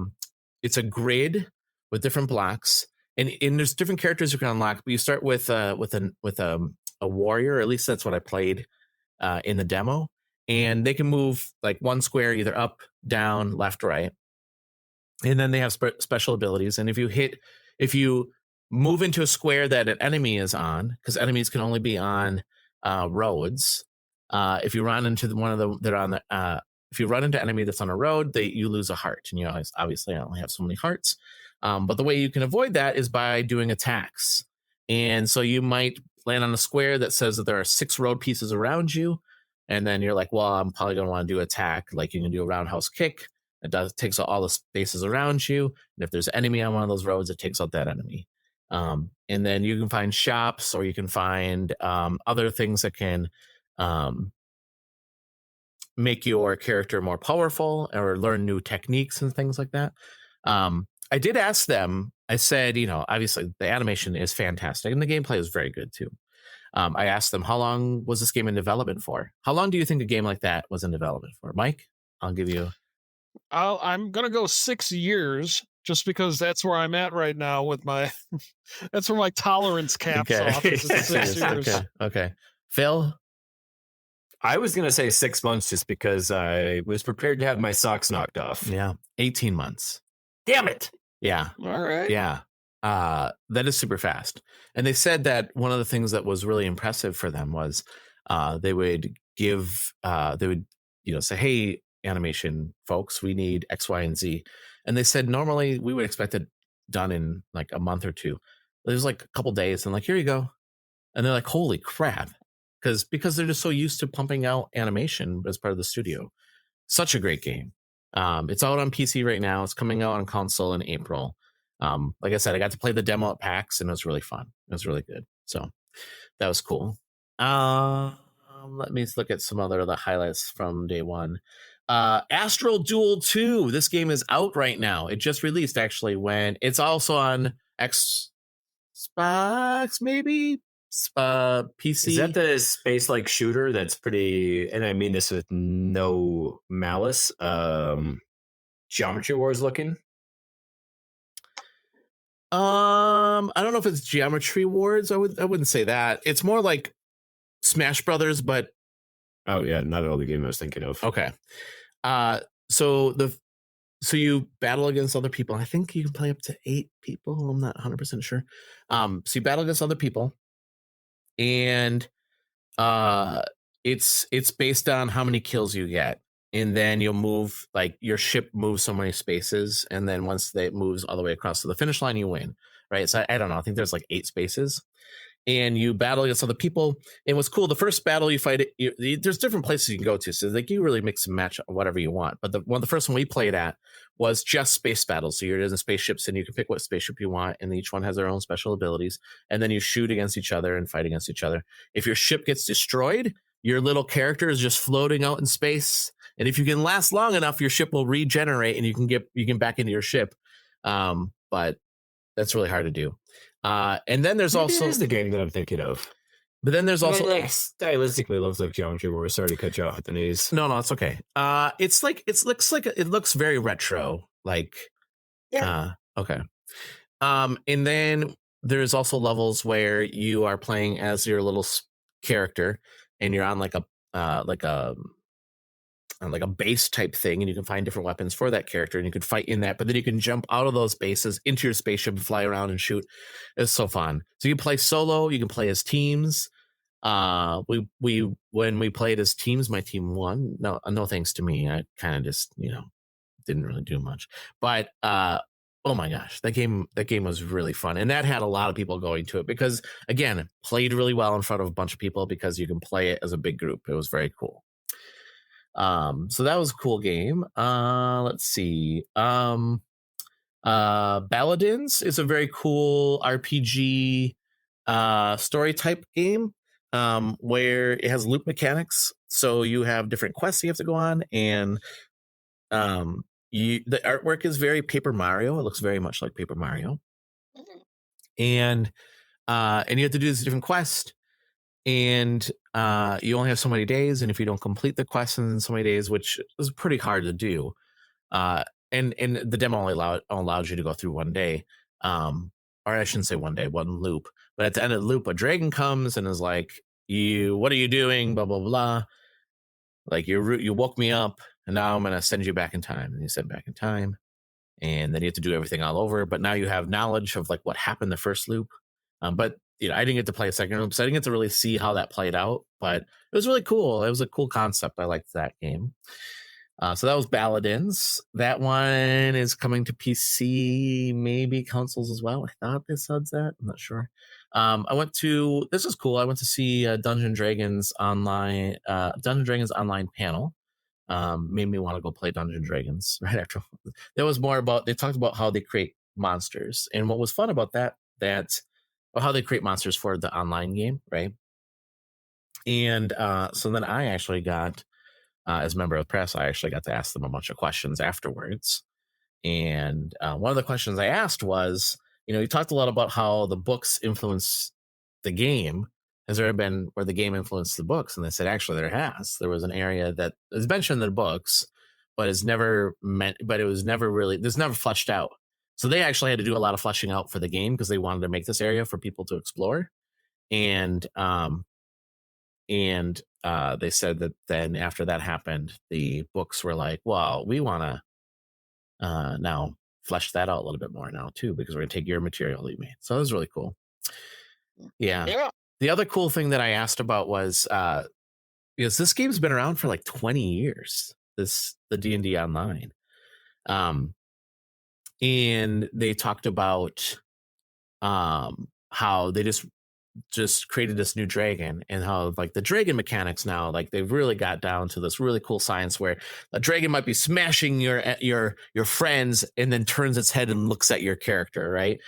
grid with different blocks and there's different characters you can unlock, but you start with a warrior, or at least that's what I played in the demo. And they can move like one square, either up, down, left, right. And then they have special abilities. And if you move into a square that an enemy is on, because enemies can only be on roads. If you run into if you run into enemy that's on a road, you lose a heart, and you obviously only have so many hearts. But the way you can avoid that is by doing attacks. And so you might land on a square that says that there are 6 road pieces around you, and then you're like, well, I'm probably going to want to do attack. Like you can do a roundhouse kick. It takes out all the spaces around you, and if there's an enemy on one of those roads, it takes out that enemy. And then you can find shops, or you can find other things that can make your character more powerful, or learn new techniques and things like that. I did ask them, I said, obviously the animation is fantastic and the gameplay is very good too. I asked them, how long was this game in development for? How long do you think a game like that was in development for? Mike, I'll give you. I'm going to go 6 years, just because that's where I'm at right now with my, that's where my tolerance caps off. Is 6 years. Okay. Phil? I was going to say 6 months just because I was prepared to have my socks knocked off. Yeah. 18 months. Damn it. Yeah. All right. Yeah. That is super fast. And they said that one of the things that was really impressive for them was they would say, hey, animation folks, we need X, Y, and Z. And they said normally we would expect it done in like a month or two. It was like a couple days and like, here you go. And they're like, holy crap. Because they're just so used to pumping out animation as part of the studio. Such a great game. It's out on PC right now. It's coming out on console in April. Like I said, I got to play the demo at PAX and it was really fun. It was really good. So that was cool. Let me look at some other of the highlights from day one. Astral Duel 2. This game is out right now. It just released actually when it's also on Xbox, maybe PC. Is that the space-like shooter that's pretty, and I mean this with no malice, Geometry Wars looking? I don't know if it's Geometry Wars. I wouldn't say that. It's more like Smash Brothers, but oh yeah, not at all the game I was thinking of. Okay. So you battle against other people. I think you can play up to 8 people. I'm not 100% sure. So you battle against other people, and it's based on how many kills you get, and then you'll move, like your ship moves so many spaces, and then once it moves all the way across to the finish line, you win. Right? So I don't know. I think there's like 8 spaces. And you battle against other people. And what's cool, the first battle you fight, there's different places you can go to. So like you really mix and match whatever you want. But the first one we played at was just space battles. So you're in the spaceships and you can pick what spaceship you want. And each one has their own special abilities. And then you shoot against each other and fight against each other. If your ship gets destroyed, your little character is just floating out in space. And if you can last long enough, your ship will regenerate and you can back into your ship. But that's really hard to do. And then there's also it is the game that I'm thinking of. But then there's also stylistically looks like Geometry Wars. Sorry to cut you off at the knees. No, it's okay. It looks very retro. Like okay. And then there's also levels where you are playing as your little character, and you're on like a base type thing, and you can find different weapons for that character, and you can fight in that, but then you can jump out of those bases into your spaceship and fly around and shoot. It's so fun. So you can play solo, you can play as teams. When we played as teams, my team won. No thanks to me. I kind of just, didn't really do much. But Oh my gosh, that game was really fun, and that had a lot of people going to it because, again, it played really well in front of a bunch of people because you can play it as a big group. It was very cool. So that was a cool game. Let's see. Paladins is a very cool RPG story type game where it has loop mechanics. So you have different quests you have to go on, and the artwork is very Paper Mario. It looks very much like Paper Mario, and you have to do these different quests, and you only have so many days, and if you don't complete the quests in so many days, which is pretty hard to do, and the demo only allows you to go through one day, or I shouldn't say one day, one loop. But at the end of the loop, a dragon comes and is like, what are you doing? Blah blah blah. Like you woke me up, and now I'm gonna send you back in time. And you send back in time, and then you have to do everything all over. But now you have knowledge of like what happened the first loop. But I didn't get to play a second loop, so I didn't get to really see how that played out. But it was really cool. It was a cool concept. I liked that game. So that was Paladins. That one is coming to PC, maybe consoles as well. I thought they said that. I'm not sure. This is cool. I went to see Dungeons Dragons online panel. Made me want to go play Dungeons Dragons right after. There was more about, they talked about how they create monsters. And what was fun about how they create monsters for the online game, right? And so then I actually got, as a member of the press, I actually got to ask them a bunch of questions afterwards. And one of the questions I asked was, you talked a lot about how the books influence the game. Has there been where the game influenced the books? And they said, actually, there has. There was an area that is mentioned in the books, but it was never really, there's never fleshed out. So they actually had to do a lot of fleshing out for the game because they wanted to make this area for people to explore. And they said that then after that happened, the books were like, well, we want to now flesh that out a little bit more now too, because we're going to take your material that you made. So that was really cool. Yeah. The other cool thing that I asked about was, because this game's been around for like 20 years, the D&D Online. And they talked about how they just created this new dragon, and how like the dragon mechanics now, like they've really got down to this really cool science where a dragon might be smashing your friends and then turns its head and looks at your character, right?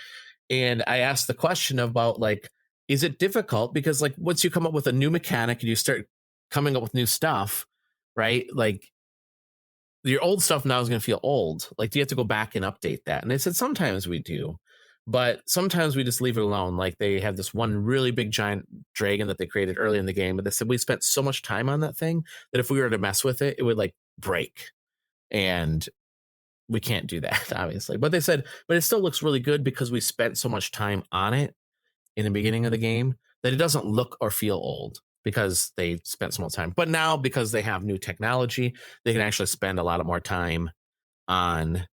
And I asked the question about like, is it difficult? Because like once you come up with a new mechanic and you start coming up with new stuff, right? Like your old stuff now is going to feel old. Like, do you have to go back and update that? And they said sometimes we do. But sometimes we just leave it alone. Like they have this one really big giant dragon that they created early in the game. But they said we spent so much time on that thing that if we were to mess with it, it would like break. And we can't do that, obviously. But they said, but it still looks really good because we spent so much time on it in the beginning of the game that it doesn't look or feel old because they spent so much time. But now because they have new technology, they can actually spend a lot more time on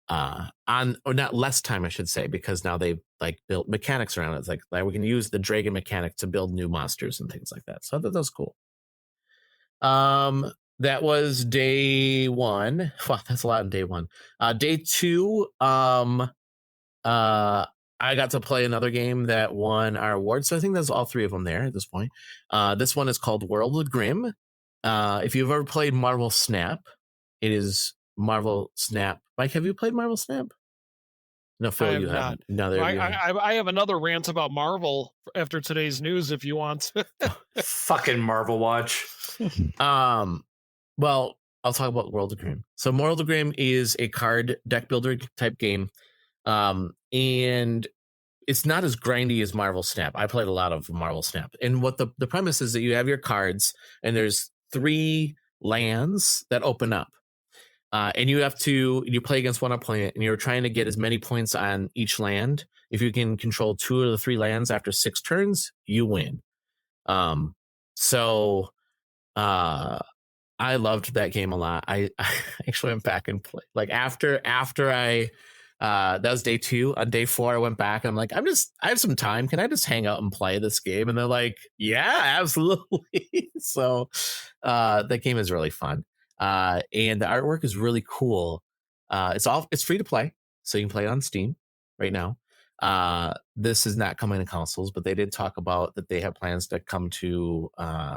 or not less time, I should say, because now they've like built mechanics around it. It's like we can use the dragon mechanic to build new monsters and things like that. So that was cool. That was day one. Wow, that's a lot in day one. Day two, I got to play another game that won our award. So I think there's all three of them there at this point. This one is called World of Grimm. If you've ever played Marvel Snap, it is Marvel Snap. Mike, have you played Marvel Snap? No, Phil, you haven't. No, I have another rant about Marvel after today's news if you want. Fucking Marvel Watch. Well, I'll talk about World of Grimm. So World of Grimm is a card deck builder type game. And it's not as grindy as Marvel Snap. I played a lot of Marvel Snap. And what the premise is that you have your cards and there's 3 lands that open up. And you play against one opponent and you're trying to get as many points on each land. If you can control 2 of the 3 lands after 6 turns, you win. I loved that game a lot. I actually went back and played. Like after I that was day 2. On day 4, I went back and I'm like, I have some time. Can I just hang out and play this game? And they're like, yeah, absolutely. So that game is really fun. And the artwork is really cool. It's free to play, so you can play it on Steam right now. This is not coming to consoles, but they did talk about that they have plans to come to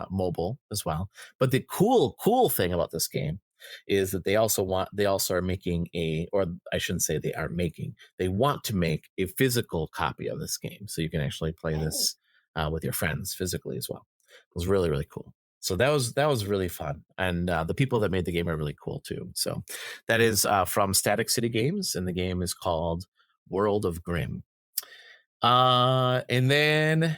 mobile as well. But the cool thing about this game is that they also are making or I shouldn't say they are making, they want to make a physical copy of this game, so you can actually play this with your friends physically as well. It was really, really cool. So that was really fun, and the people that made the game are really cool too. So that is from Static City Games, and the game is called World of Grimm. And then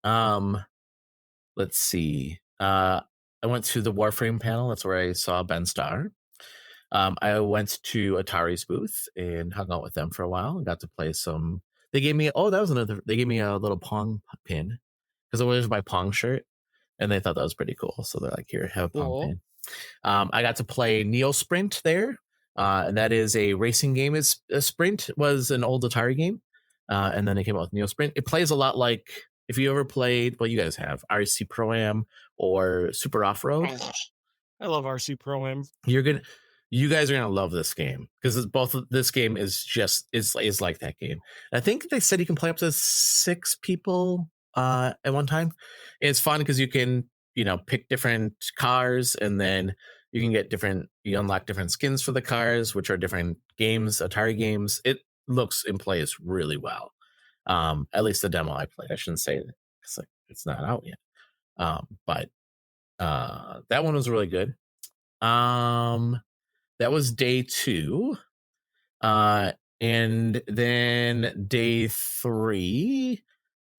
let's see. I went to the Warframe panel. That's where I saw Ben Starr. I went to Atari's booth and hung out with them for a while and got to play some. They gave me they gave me a little Pong pin because I wear my Pong shirt, and they thought that was pretty cool. So they're like, "Here, have a Pong pin." I got to play Neo Sprint there, and that is a racing game. Sprint was an old Atari game, and then it came out with Neo Sprint. It plays a lot like if you ever played, well, you guys have RC Pro-Am or Super Off-Road. I love RC Pro-Am. You guys are gonna love this game because this game is like that game. I think they said you can play up to 6 people at one time. It's fun because you can pick different cars, and then you unlock different skins for the cars, which are different games, Atari games. It looks and plays really well. At least the demo I played. I shouldn't say it. It's not out yet. But that one was really good. That was day 2. And then day 3.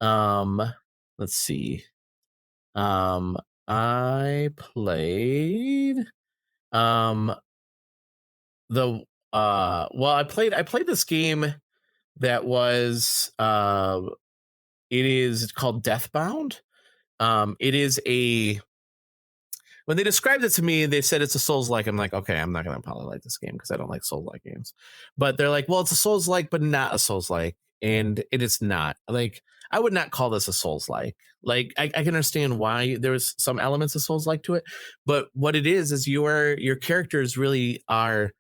Let's see. I played I played this game that was it's called Deathbound. It is when they described it to me, they said it's a Souls-like. I'm like, okay, I'm not gonna probably like this game because I don't like Souls-like games. But they're like, well, it's a Souls-like, but not a Souls-like, and it is not. Like, I would not call this a Souls-like. Like, I can understand why there's some elements of Souls-like to it, but what it is your characters really are.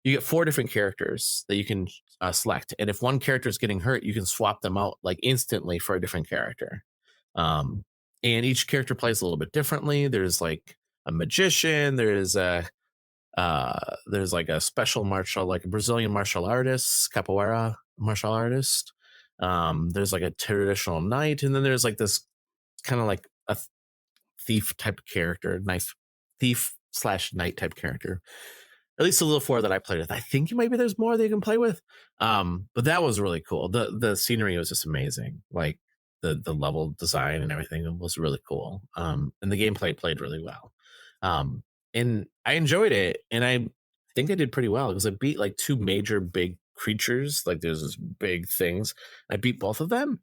You get 4 different characters that you can select, and if one character is getting hurt, you can swap them out like instantly for a different character. And each character plays a little bit differently. There's like a magician. There's like a special like a Brazilian martial artist, capoeira martial artist. There's like a traditional knight, and then there's like this kind of like a thief type of character, thief/knight type character. At least a little 4 that I played with. I think maybe there's more that you can play with. But that was really cool. The scenery was just amazing. Like the level design and everything was really cool. And the gameplay played really well. And I enjoyed it. And I think I did pretty well because I beat like 2 major big creatures. Like there's this big things. I beat both of them.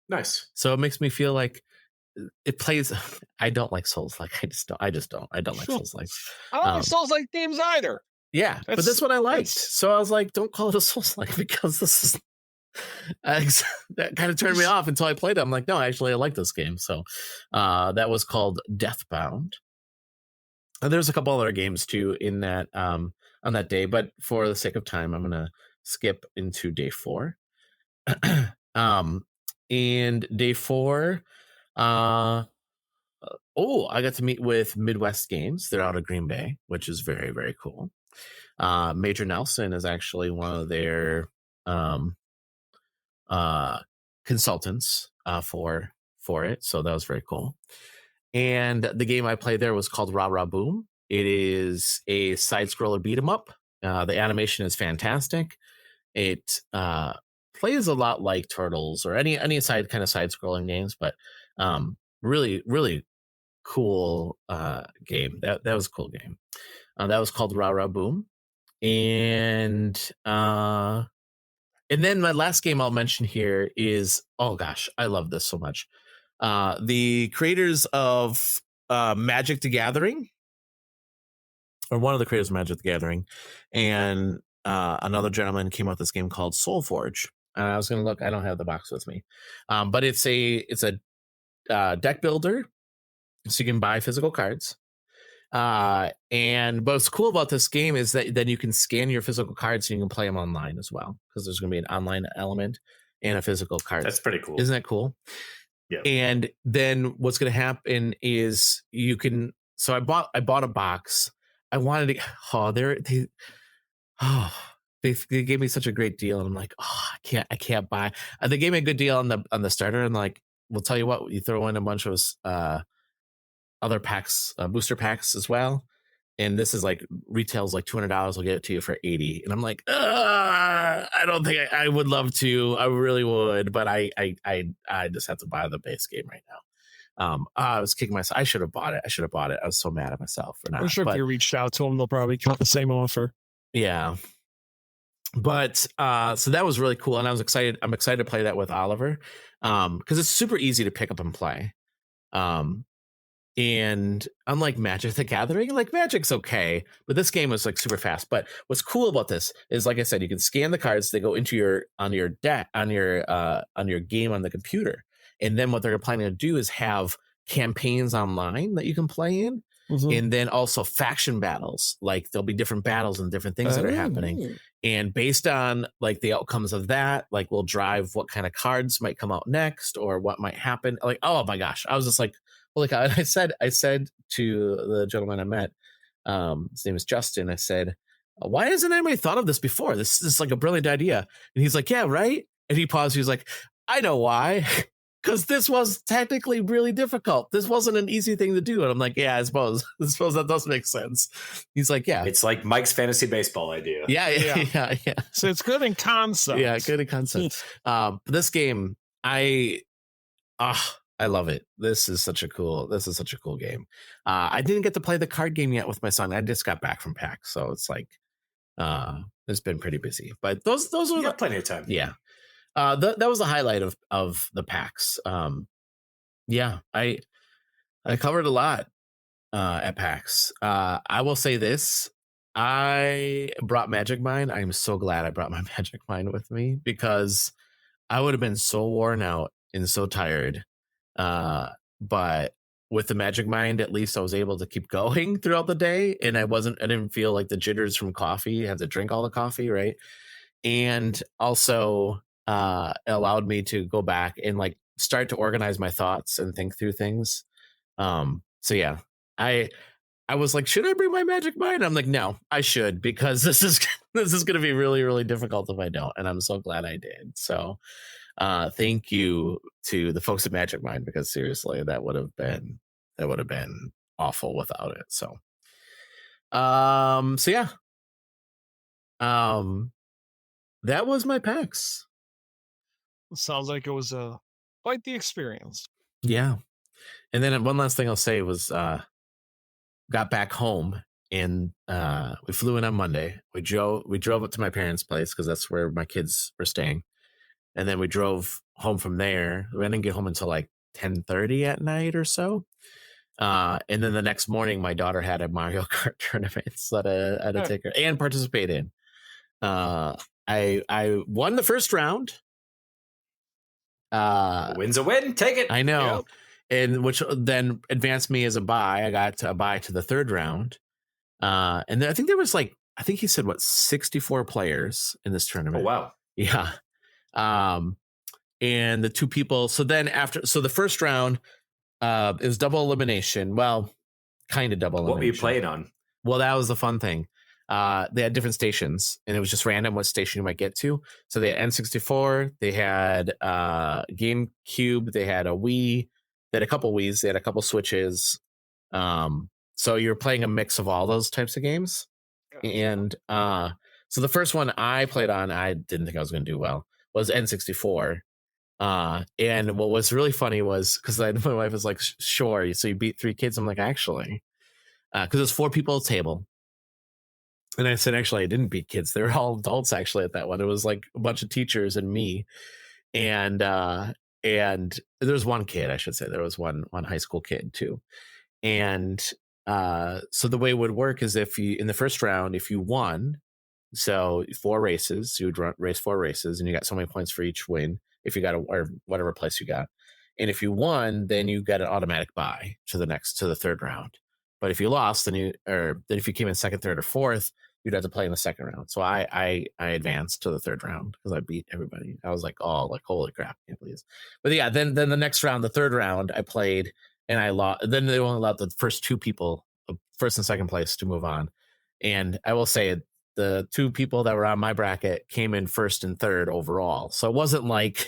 Nice. So it makes me feel like it plays. I don't like Souls like. I don't like Souls like. I don't like Souls like games either. Yeah, but that's what I liked. So I was like, don't call it a Souls like because this is that kind of turned me off until I played it. I'm like, no, actually I like this game. So that was called Deathbound. And there's a couple other games too in that on that day, but for the sake of time, I'm gonna skip into day 4. And day 4. I got to meet with Midwest Games. They're out of Green Bay, which is very, very cool. Major Nelson is actually one of their consultants for it, so that was very cool. And the game I played there was called Rah Rah Boom. It is a side-scroller beat 'em up. The animation is fantastic. It plays a lot like Turtles or any side-scrolling games, but really, really cool game. That was a cool game. That was called Rah Rah Boom. And then my last game I'll mention here is, oh gosh, I love this so much. The creators of Magic the Gathering, or one of the creators of Magic the Gathering, and another gentleman came out with this game called Soul Forge. I was going to look. I don't have the box with me, but it's a deck builder, so you can buy physical cards, And what's cool about this game is that then you can scan your physical cards and you can play them online as well, because there's going to be an online element and a physical card. That's pretty cool. Isn't that cool? Yeah. And then what's going to happen is you can. So I bought a box. I wanted to. They gave me such a great deal, and I'm like, I can't buy. They gave me a good deal on the starter, and like, we'll tell you what, you throw in a bunch of other packs, booster packs as well, and this is like retails like $200. I'll get it to you for $80, and I'm like, I don't think I would love to. I really would, but I just have to buy the base game right now. I was kicking myself. I should have bought it. I was so mad at myself for not. I'm sure if you reached out to them, they'll probably cut the same offer. Yeah. But so that was really cool, and I was excited. I'm excited to play that with Oliver, because it's super easy to pick up and play. And unlike Magic the Gathering, like Magic's okay, but this game was like super fast. But what's cool about this is, like I said, you can scan the cards. They go into your deck on your game on the computer, and then what they're planning to do is have campaigns online that you can play in. Mm-hmm. And then also faction battles, like there'll be different battles and different things that are happening. And based on like the outcomes of that, like will drive what kind of cards might come out next or what might happen. Like, oh my gosh, I was just like, holy cow. And I said to the gentleman I met, his name is Justin. I said, why hasn't anybody thought of this before? This is like a brilliant idea. And he's like, yeah, right. And he paused. He was like, I know why. Because this was technically really difficult. This wasn't an easy thing to do. And I'm like, yeah, I suppose that does make sense. He's like, yeah. It's like Mike's fantasy baseball idea. Yeah. So it's good in concept. Yeah, good in concept. This game, I love it. This is such a cool game. I didn't get to play the card game yet with my son. I just got back from PAX. So it's like, it's been pretty busy. But those were plenty of time. Yeah. That was the highlight of the PAX. I covered a lot at PAX. I will say this: I brought Magic Mind. I'm so glad I brought my Magic Mind with me, because I would have been so worn out and so tired. But with the Magic Mind, at least I was able to keep going throughout the day, and I didn't feel like the jitters from coffee. I had to drink all the coffee, right? And also, it allowed me to go back and like start to organize my thoughts and think through things. So yeah, I was like, should I bring my Magic Mind? I'm like, no, I should, because this is going to be really, really difficult if I don't. And I'm so glad I did. So thank you to the folks at Magic Mind, because seriously, that would have been awful without it. So yeah. That was my PAX. Sounds like it was quite the experience. Yeah. And then one last thing I'll say was got back home, and we flew in on Monday. We drove up to my parents' place, because that's where my kids were staying. And then we drove home from there. We didn't get home until like 10:30 at night or so. And then the next morning, my daughter had a Mario Kart tournament that I had to take her and participate in. I won the first round. Win's a win. Take it. I know. Yep. And which then advanced me as a buy. I got a buy to the third round. And then I think there was like, I think he said 64 players in this tournament. Oh, wow. Yeah. And the two people. So then the first round is double elimination. Well, kind of double elimination. What were you playing on? Well, that was the fun thing. They had different stations, and it was just random what station you might get to. So they had N64, they had GameCube, they had a Wii, they had a couple Wiis, they had a couple Switches. So you're playing a mix of all those types of games. And so the first one I played on, I didn't think I was going to do well, was N64. And what was really funny was, because my wife was like, sure, so you beat 3 kids. I'm like, actually, because there's 4 people at the table. And I said, actually, I didn't beat kids. They were all adults, actually, at that one. It was like a bunch of teachers and me. And there was one kid, I should say. There was one high school kid, too. And so the way it would work is, if you, in the first round, if you won, so 4 races, you would race 4 races, and you got so many points for each win, if you got or whatever place you got. And if you won, then you got an automatic bye to the third round. But if you lost, then if you came in second, third, or fourth, you'd have to play in the second round. So I advanced to the third round because I beat everybody. I was like, oh, like holy crap, can't believe this. But yeah, then the next round, the third round, I played and I lost. Then they only allowed the first two people, first and second place, to move on. And I will say the two people that were on my bracket came in first and third overall. So it wasn't like,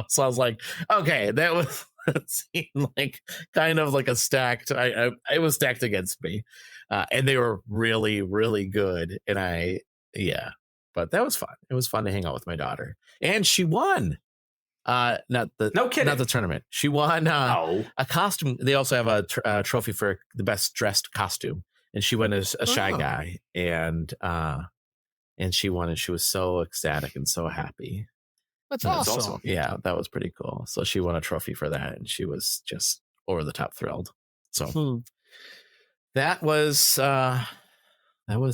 so I was like, okay, that was it seemed like kind of like a stacked. It was stacked against me, and they were really, really good. And but that was fun. It was fun to hang out with my daughter, and she won. Not the tournament. She won a costume. They also have a trophy for the best dressed costume, and she won as a shy guy, and she won, and she was so ecstatic and so happy. That's awesome. Yeah, that was pretty cool. So she won a trophy for that, and she was just over the top thrilled. So that was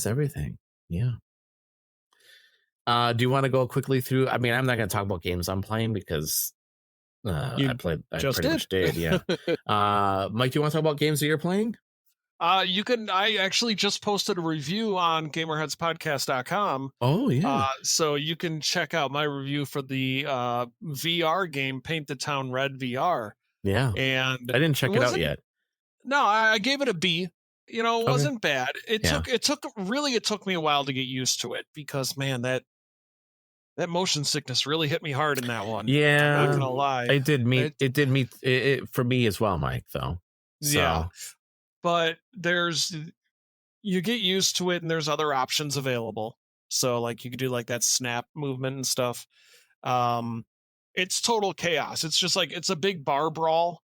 everything. Yeah. Do you want to go quickly through? I mean, I'm not going to talk about games I'm playing because I pretty much did. Yeah. Mike, do you want to talk about games that you're playing? I actually just posted a review on gamerheadspodcast.com. Oh, yeah. So you can check out my review for the VR game, Paint the Town Red VR. Yeah. And I didn't check it out yet. No, I gave it a B. It wasn't bad. It took me a while to get used to it because, man, that motion sickness really hit me hard in that one. Yeah. I'm not gonna lie. It did meet it for me as well, Mike, though. So. Yeah. But you get used to it and there's other options available. So like you could do like that snap movement and stuff. It's total chaos. It's just like, it's a big bar brawl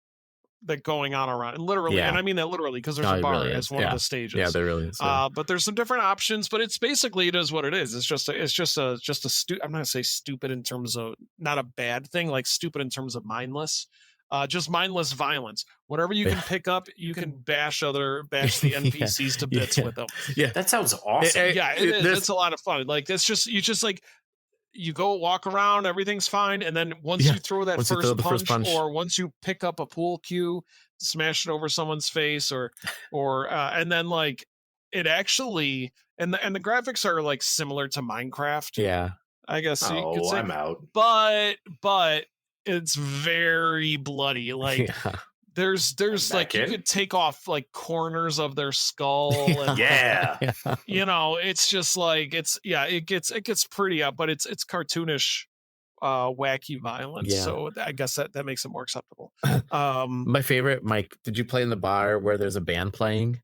that going on around literally. Yeah. And I mean that literally because there's a bar really as one of the stages. Yeah, there really is. But there's some different options, but it's basically, it is what it is. It's just a I'm not gonna say stupid in terms of not a bad thing, like stupid in terms of mindless. Just mindless violence. Whatever you can pick up, you can bash the NPCs to bits with them. Yeah, that sounds awesome. It's a lot of fun. Like it's just you go walk around, everything's fine, and then once you throw that first punch, or once you pick up a pool cue, smash it over someone's face, or and then like it actually and the graphics are like similar to Minecraft. Yeah, I guess. You could say, I'm out. But it's very bloody. Like there's like you could take off like corners of their skull. And, it's just like it gets pretty up, but it's cartoonish, wacky violence. Yeah. So I guess that makes it more acceptable. My favorite, Mike, did you play in the bar where there's a band playing?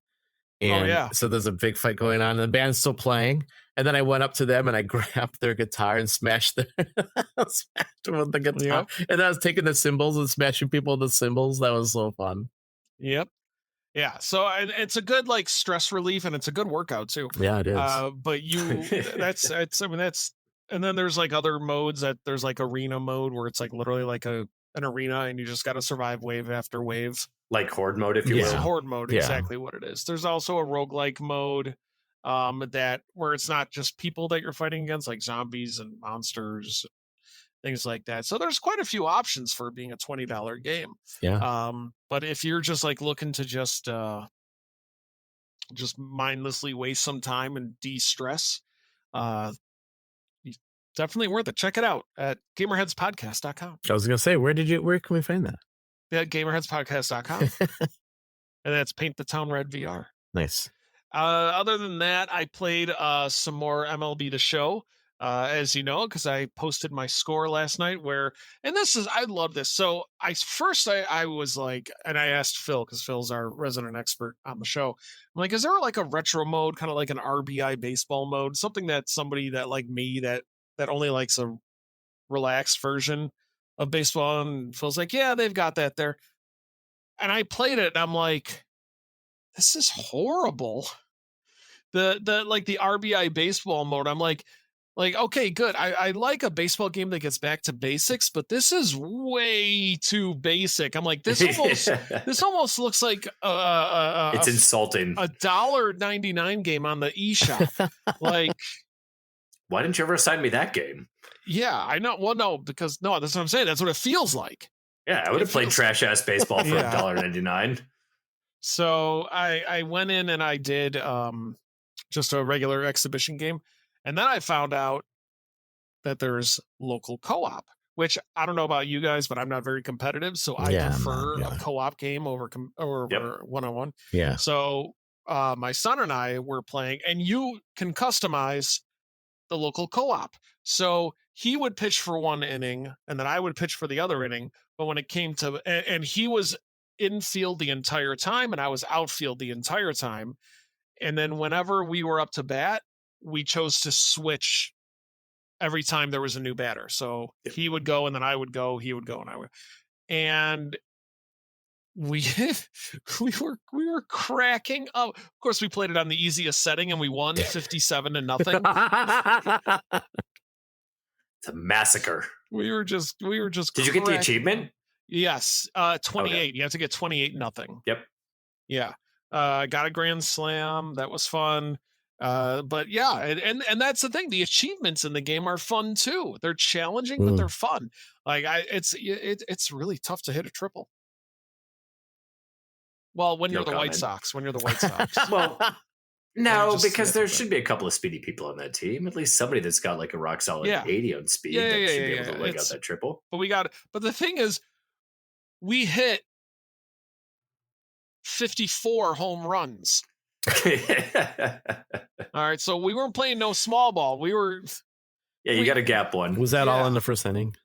And so there's a big fight going on and the band's still playing. And then I went up to them and I grabbed their guitar and smashed them with the guitar. Yep. And I was taking the cymbals and smashing people with the cymbals. That was so fun. Yep. Yeah. So it's a good like stress relief and it's a good workout too. Yeah, it is. But and then there's like other modes that there's like arena mode where it's like literally like an arena and you just got to survive wave after wave. Like horde mode, if you will. Horde mode, exactly what it is. There's also a roguelike mode that where it's not just people that you're fighting against, like zombies and monsters, things like that. So there's quite a few options for being a $20 game. Yeah. But if you're just like looking to just mindlessly waste some time and de-stress, definitely worth it. Check it out at gamerheadspodcast.com. I was gonna say, where can we find that? Yeah, gamerheadspodcast.com. And that's Paint the Town Red VR. Nice. Other than that, I played some more MLB The Show, as you know, because I posted my score last night I love this. So I was like, and I asked Phil, because Phil's our resident expert on the show. I'm like, is there like a retro mode, kind of like an RBI baseball mode, something that somebody that like me that only likes a relaxed version of baseball? And Phil's like, yeah, they've got that there. And I played it and I'm like, this is horrible. The like the RBI baseball mode, I'm like, okay, good. I like a baseball game that gets back to basics, but this is way too basic. I'm like, this almost looks like it's insulting. A $1.99 game on the eShop. Like, why didn't you ever assign me that game? Yeah, I know. Well, no, that's what I'm saying. That's what it feels like. Yeah, I would have played trash ass baseball for $1.99. So I went in and I did just a regular exhibition game. And then I found out that there's local co-op, which I don't know about you guys, but I'm not very competitive. So I prefer a co-op game over one-on-one. Yeah. So my son and I were playing, and you can customize the local co-op. So he would pitch for one inning, and then I would pitch for the other inning. But when it came to, and he was infield the entire time, and I was outfield the entire time. And then whenever we were up to bat, we chose to switch every time there was a new batter. So he would go, and then I would go, he would go, and I would. And we were cracking up. Of course, we played it on the easiest setting, and we won 57-0. It's a massacre. We were just. Did you get the achievement? Yes, 28. Okay. You have to get 28-0. Yep. Yeah. Got a grand slam. That was fun. But yeah, and that's the thing. The achievements in the game are fun too. They're challenging, but they're fun. Like it's really tough to hit a triple. Well, when you're the White Sox. Well, no, because there should be a couple of speedy people on that team. At least somebody that's got like a rock solid 80 on speed that should be able to leg out that triple. But the thing is, we hit 54 home runs. All right, so we weren't playing no small ball. We were. Yeah, you got a gap one. Was that all in the first inning?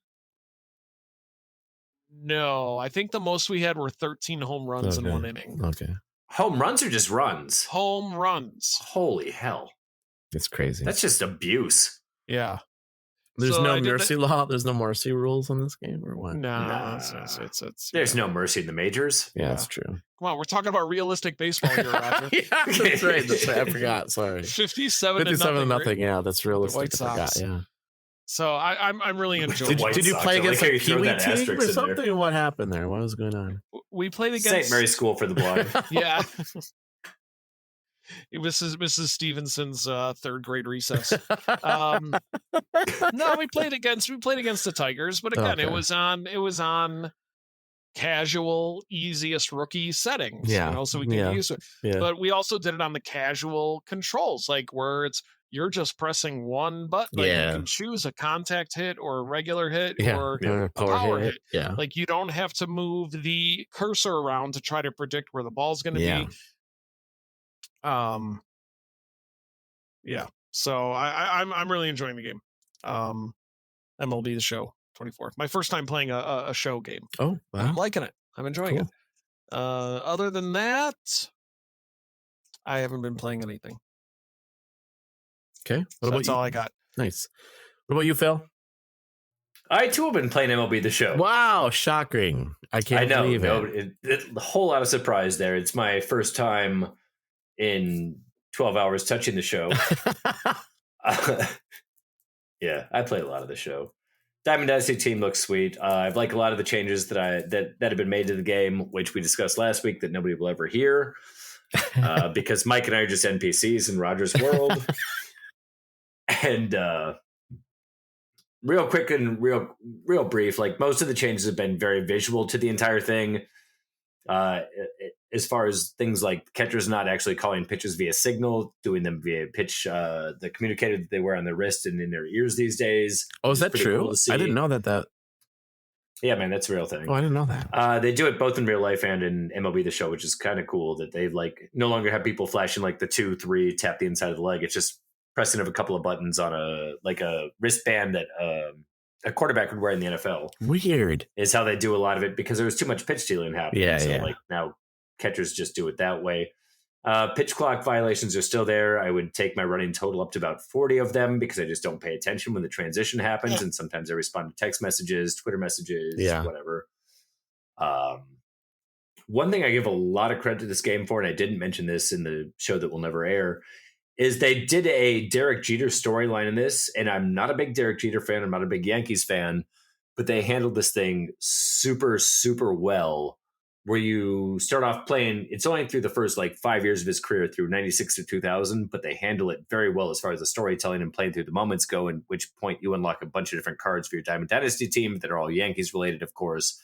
No, I think the most we had were 13 home runs in one inning. Okay. Home runs or just runs? Home runs. Holy hell. It's crazy. That's just abuse. Yeah. There's no mercy law. There's no mercy rules on this game, or what? No, it's there's no mercy in the majors. Yeah, that's true. Come on, we're talking about realistic baseball here, Roger. That's right. I forgot. Sorry. 57-0. Yeah, that's realistic. White Sox. Yeah. So I'm really enjoying. Did you play against a Pee-wee team or something? There. What happened there? What was going on? We played against St. Mary's School for the Blind. Yeah. It was Mrs. Stevenson's third grade recess. No, we played against the Tigers, but again, it was on casual, easiest rookie settings. Yeah. So we can get used to it. Yeah. But we also did it on the casual controls, like where you're just pressing one button. Like you can choose a contact hit or a regular hit or a power hit. Yeah. Like you don't have to move the cursor around to try to predict where the ball's going to be. So I'm really enjoying the game. MLB The Show 24. My first time playing a show game. Oh, wow. I'm liking it. I'm enjoying it. Other than that, I haven't been playing anything. Okay. That's all I got. Nice. What about you, Phil? I too have been playing MLB The Show. Wow, shocking! I can't believe it. A whole lot of surprise there. It's my first time in 12 hours touching the show. Yeah, I played a lot of the show. Diamond Dynasty team looks sweet. I like a lot of the changes that have been made to the game, which we discussed last week that nobody will ever hear, because Mike and I are just NPCs in Roger's world. And real quick and real brief, like most of the changes have been very visual to the entire thing. As far as things like catchers not actually calling pitches via signal, doing them via pitch, the communicator that they wear on their wrist and in their ears these days. Oh, is that true? Cool to see. I didn't know that. Yeah, man, that's a real thing. Oh, I didn't know that. They do it both in real life and in MLB The Show, which is kind of cool that they like no longer have people flashing like the 2-3 tap the inside of the leg. It's just pressing of a couple of buttons on a wristband that a quarterback would wear in the NFL. Weird is how they do a lot of it because there was too much pitch stealing happening. Yeah. Like now catchers just do it that way. Pitch clock violations are still there. I would take my running total up to about 40 of them because I just don't pay attention when the transition happens. And sometimes I respond to text messages, Twitter messages, whatever. One thing I give a lot of credit to this game for, and I didn't mention this in the show that will never air, is they did a Derek Jeter storyline in this. And I'm not a big Derek Jeter fan. I'm not a big Yankees fan, but they handled this thing super, super well. Where you start off playing, it's only through the first 5 years of his career through 96 to 2000, but they handle it very well as far as the storytelling and playing through the moments go, at which point you unlock a bunch of different cards for your Diamond Dynasty team that are all Yankees related, of course.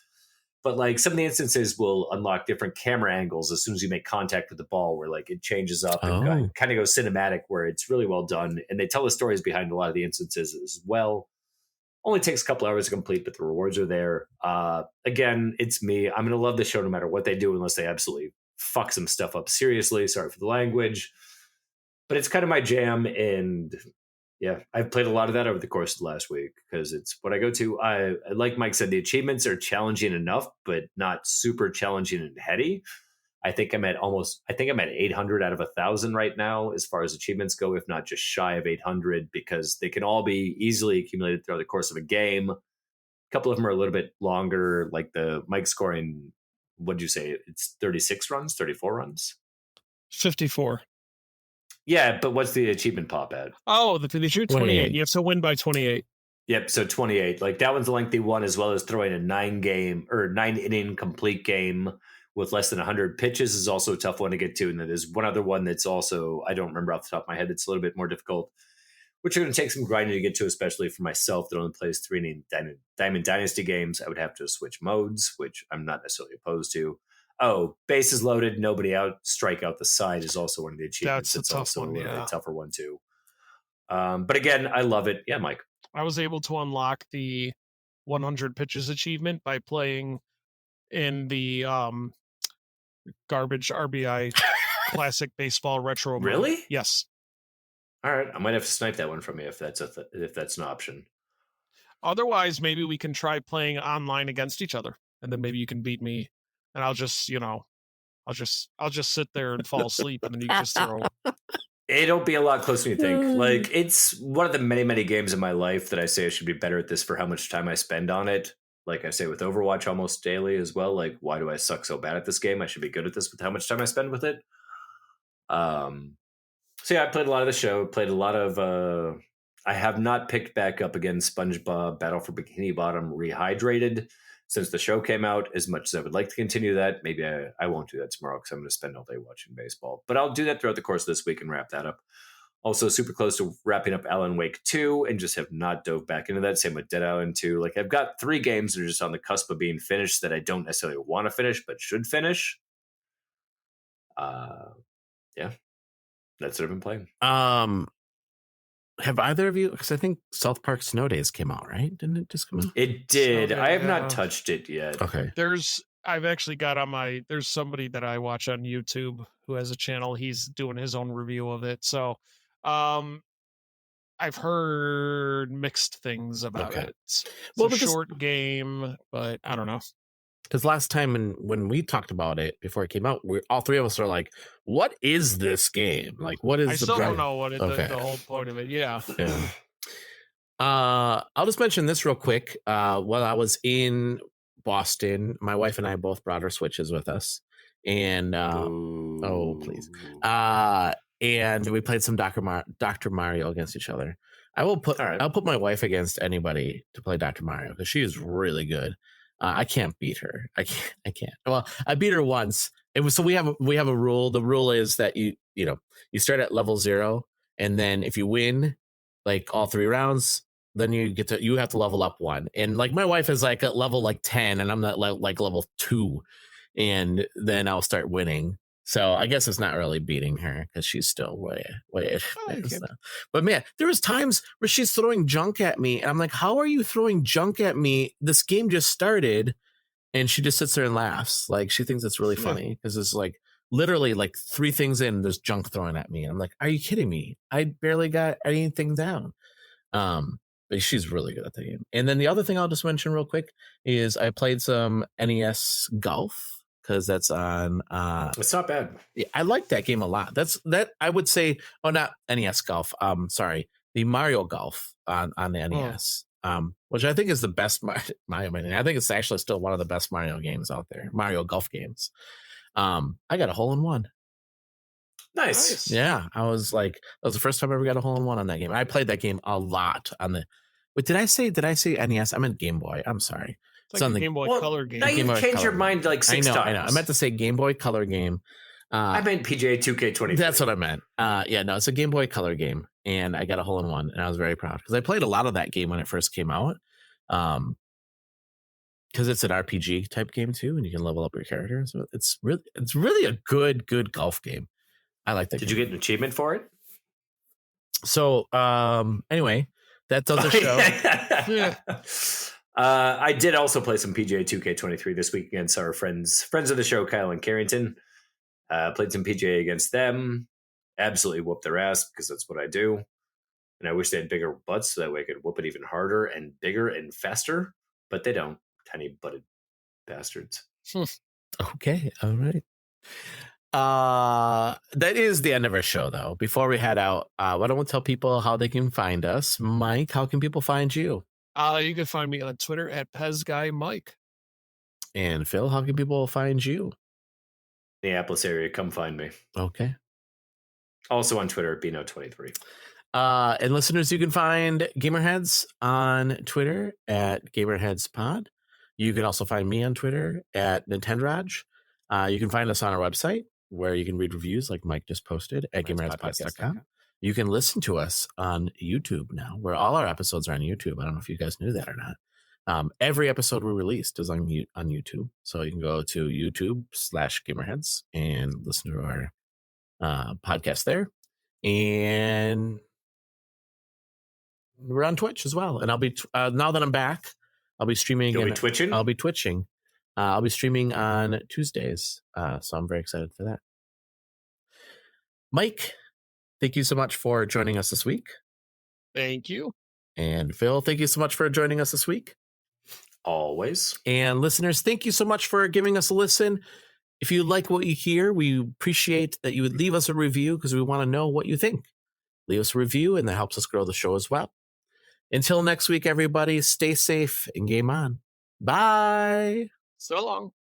But like some of the instances will unlock different camera angles as soon as you make contact with the ball, where like it changes up and kind of goes cinematic, where it's really well done. And they tell the stories behind a lot of the instances as well. Only takes a couple hours to complete, but the rewards are there. Again, it's me. I'm going to love the show no matter what they do, unless they absolutely fuck some stuff up seriously. Sorry for the language. But it's kind of my jam. And yeah, I've played a lot of that over the course of the last week because it's what I go to. I like Mike said, the achievements are challenging enough, but not super challenging and heady. I think I'm at 800 out of 1,000 right now as far as achievements go, if not just shy of 800, because they can all be easily accumulated throughout the course of a game. A couple of them are a little bit longer, like the Mike scoring, what did you say? It's 36 runs, 34 runs? 54. Yeah, but what's the achievement pop at? Oh, the achievement 28. You have to win by 28. Yep, so 28. Like that one's a lengthy one, as well as throwing a 9-inning complete game with less than 100 pitches is also a tough one to get to. And then there's one other one that's also, I don't remember off the top of my head, that's a little bit more difficult, which are going to take some grinding to get to, especially for myself that only plays 3-inning Diamond Dynasty games. I would have to switch modes, which I'm not necessarily opposed to. Oh, bases loaded, nobody out, strike out the side is also one of the achievements. That's a tough one, a tougher one too. But again, I love it. Yeah, Mike. I was able to unlock the 100 pitches achievement by playing in the garbage RBI classic baseball retro mode. Really? Yes. All right, I might have to snipe that one from you if that's an option. Otherwise, maybe we can try playing online against each other, and then maybe you can beat me, and I'll just sit there and fall asleep, and then you can just throw. It'll be a lot closer than you think. Like, it's one of the many, many games in my life that I say I should be better at this for how much time I spend on it. Like I say with Overwatch almost daily as well. Like, why do I suck so bad at this game? I should be good at this with how much time I spend with it. So yeah, I played a lot of the show, played a lot of, I have not picked back up again SpongeBob Battle for Bikini Bottom Rehydrated since the show came out. As much as I would like to continue that, maybe I won't do that tomorrow because I'm going to spend all day watching baseball. But I'll do that throughout the course of this week and wrap that up. Also super close to wrapping up Alan Wake 2 and just have not dove back into that. Same with Dead Island 2. Like I've got 3 games that are just on the cusp of being finished that I don't necessarily want to finish but should finish. Yeah. That's what I've been playing. Have either of you, because I think South Park Snow Days came out, right? Didn't it just come out? It did. I have not touched it yet. Okay. I've actually got there's somebody that I watch on YouTube who has a channel. He's doing his own review of it. So I've heard mixed things about it. It's a short game, but I don't know. Because last time when we talked about it before it came out, all 3 of us were like, "What is this game? Like, what is?" I still don't know what the whole point of it. Yeah. I'll just mention this real quick. While I was in Boston, my wife and I both brought our Switches with us, and please, and we played some Dr. Mario against each other. I'll put my wife against anybody to play Dr. Mario because she is really good. I can't beat her. I can't. Well, I beat her once. So we have a rule. The rule is that you start at level 0, and then if you win like all 3 rounds, then you have to level up 1. And like my wife is like at level 10, and I'm at like level 2, and then I'll start winning. So I guess it's not really beating her because she's still way. But man, there was times where she's throwing junk at me, and I'm like, "How are you throwing junk at me? This game just started," and she just sits there and laughs. Like she thinks it's really funny because it's like literally like 3 things in, there's junk thrown at me. I'm like, "Are you kidding me? I barely got anything down." But she's really good at the game. And then the other thing I'll just mention real quick is I played some NES Golf. Because that's on it's not bad. Yeah, I like that game a lot. That I would say, not NES Golf. Sorry, the Mario Golf on the NES. Which I think is the best Mario. I think it's actually still one of the best Mario games out there. Mario Golf games. I got a hole in one. Nice. Yeah, I was like, that was the first time I ever got a hole in one on that game. I played that game a lot on the. Wait, did I say NES? I meant Game Boy. I'm sorry. It's like a Game Boy Color game. Now you've changed your mind like 6 times. I know. I meant to say Game Boy Color game. I meant PGA 2K23. That's what I meant. It's a Game Boy Color game, and I got a hole in one, and I was very proud because I played a lot of that game when it first came out. because it's an RPG type game too, and you can level up your character. So it's really a good golf game. I like that. Did you get an achievement for it? So anyway, that does the show. I did also play some PGA 2K23 this week against our friends of the show, Kyle and Carrington. Played some PGA against them. Absolutely whooped their ass because that's what I do. And I wish they had bigger butts so that way I could whoop it even harder and bigger and faster. But they don't. Tiny butted bastards. Okay. All right. That is the end of our show, though. Before we head out, why don't we tell people how they can find us? Mike, how can people find you? You can find me on Twitter at PezGuyMike. And Phil, how can people find you? Minneapolis area, come find me. Okay. Also on Twitter at Bino23. And listeners, you can find Gamerheads on Twitter at GamerheadsPod. You can also find me on Twitter at NintendoRaj. You can find us on our website where you can read reviews like Mike just posted at GamerheadsPodcast.com. You can listen to us on YouTube now, where all our episodes are on YouTube. I don't know if you guys knew that or not. Every episode we released is on YouTube. So you can go to YouTube/Gamerheads and listen to our podcast there. And we're on Twitch as well. And I'll be, now that I'm back, I'll be streaming. You'll be twitching? I'll be twitching. I'll be streaming on Tuesdays. So I'm very excited for that. Mike, thank you so much for joining us this week. Thank you. And Phil, thank you so much for joining us this week. Always. And listeners, thank you so much for giving us a listen. If you like what you hear, we appreciate that you would leave us a review because we want to know what you think. Leave us a review and that helps us grow the show as well. Until next week, everybody, stay safe and game on. Bye. So long.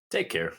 Take care.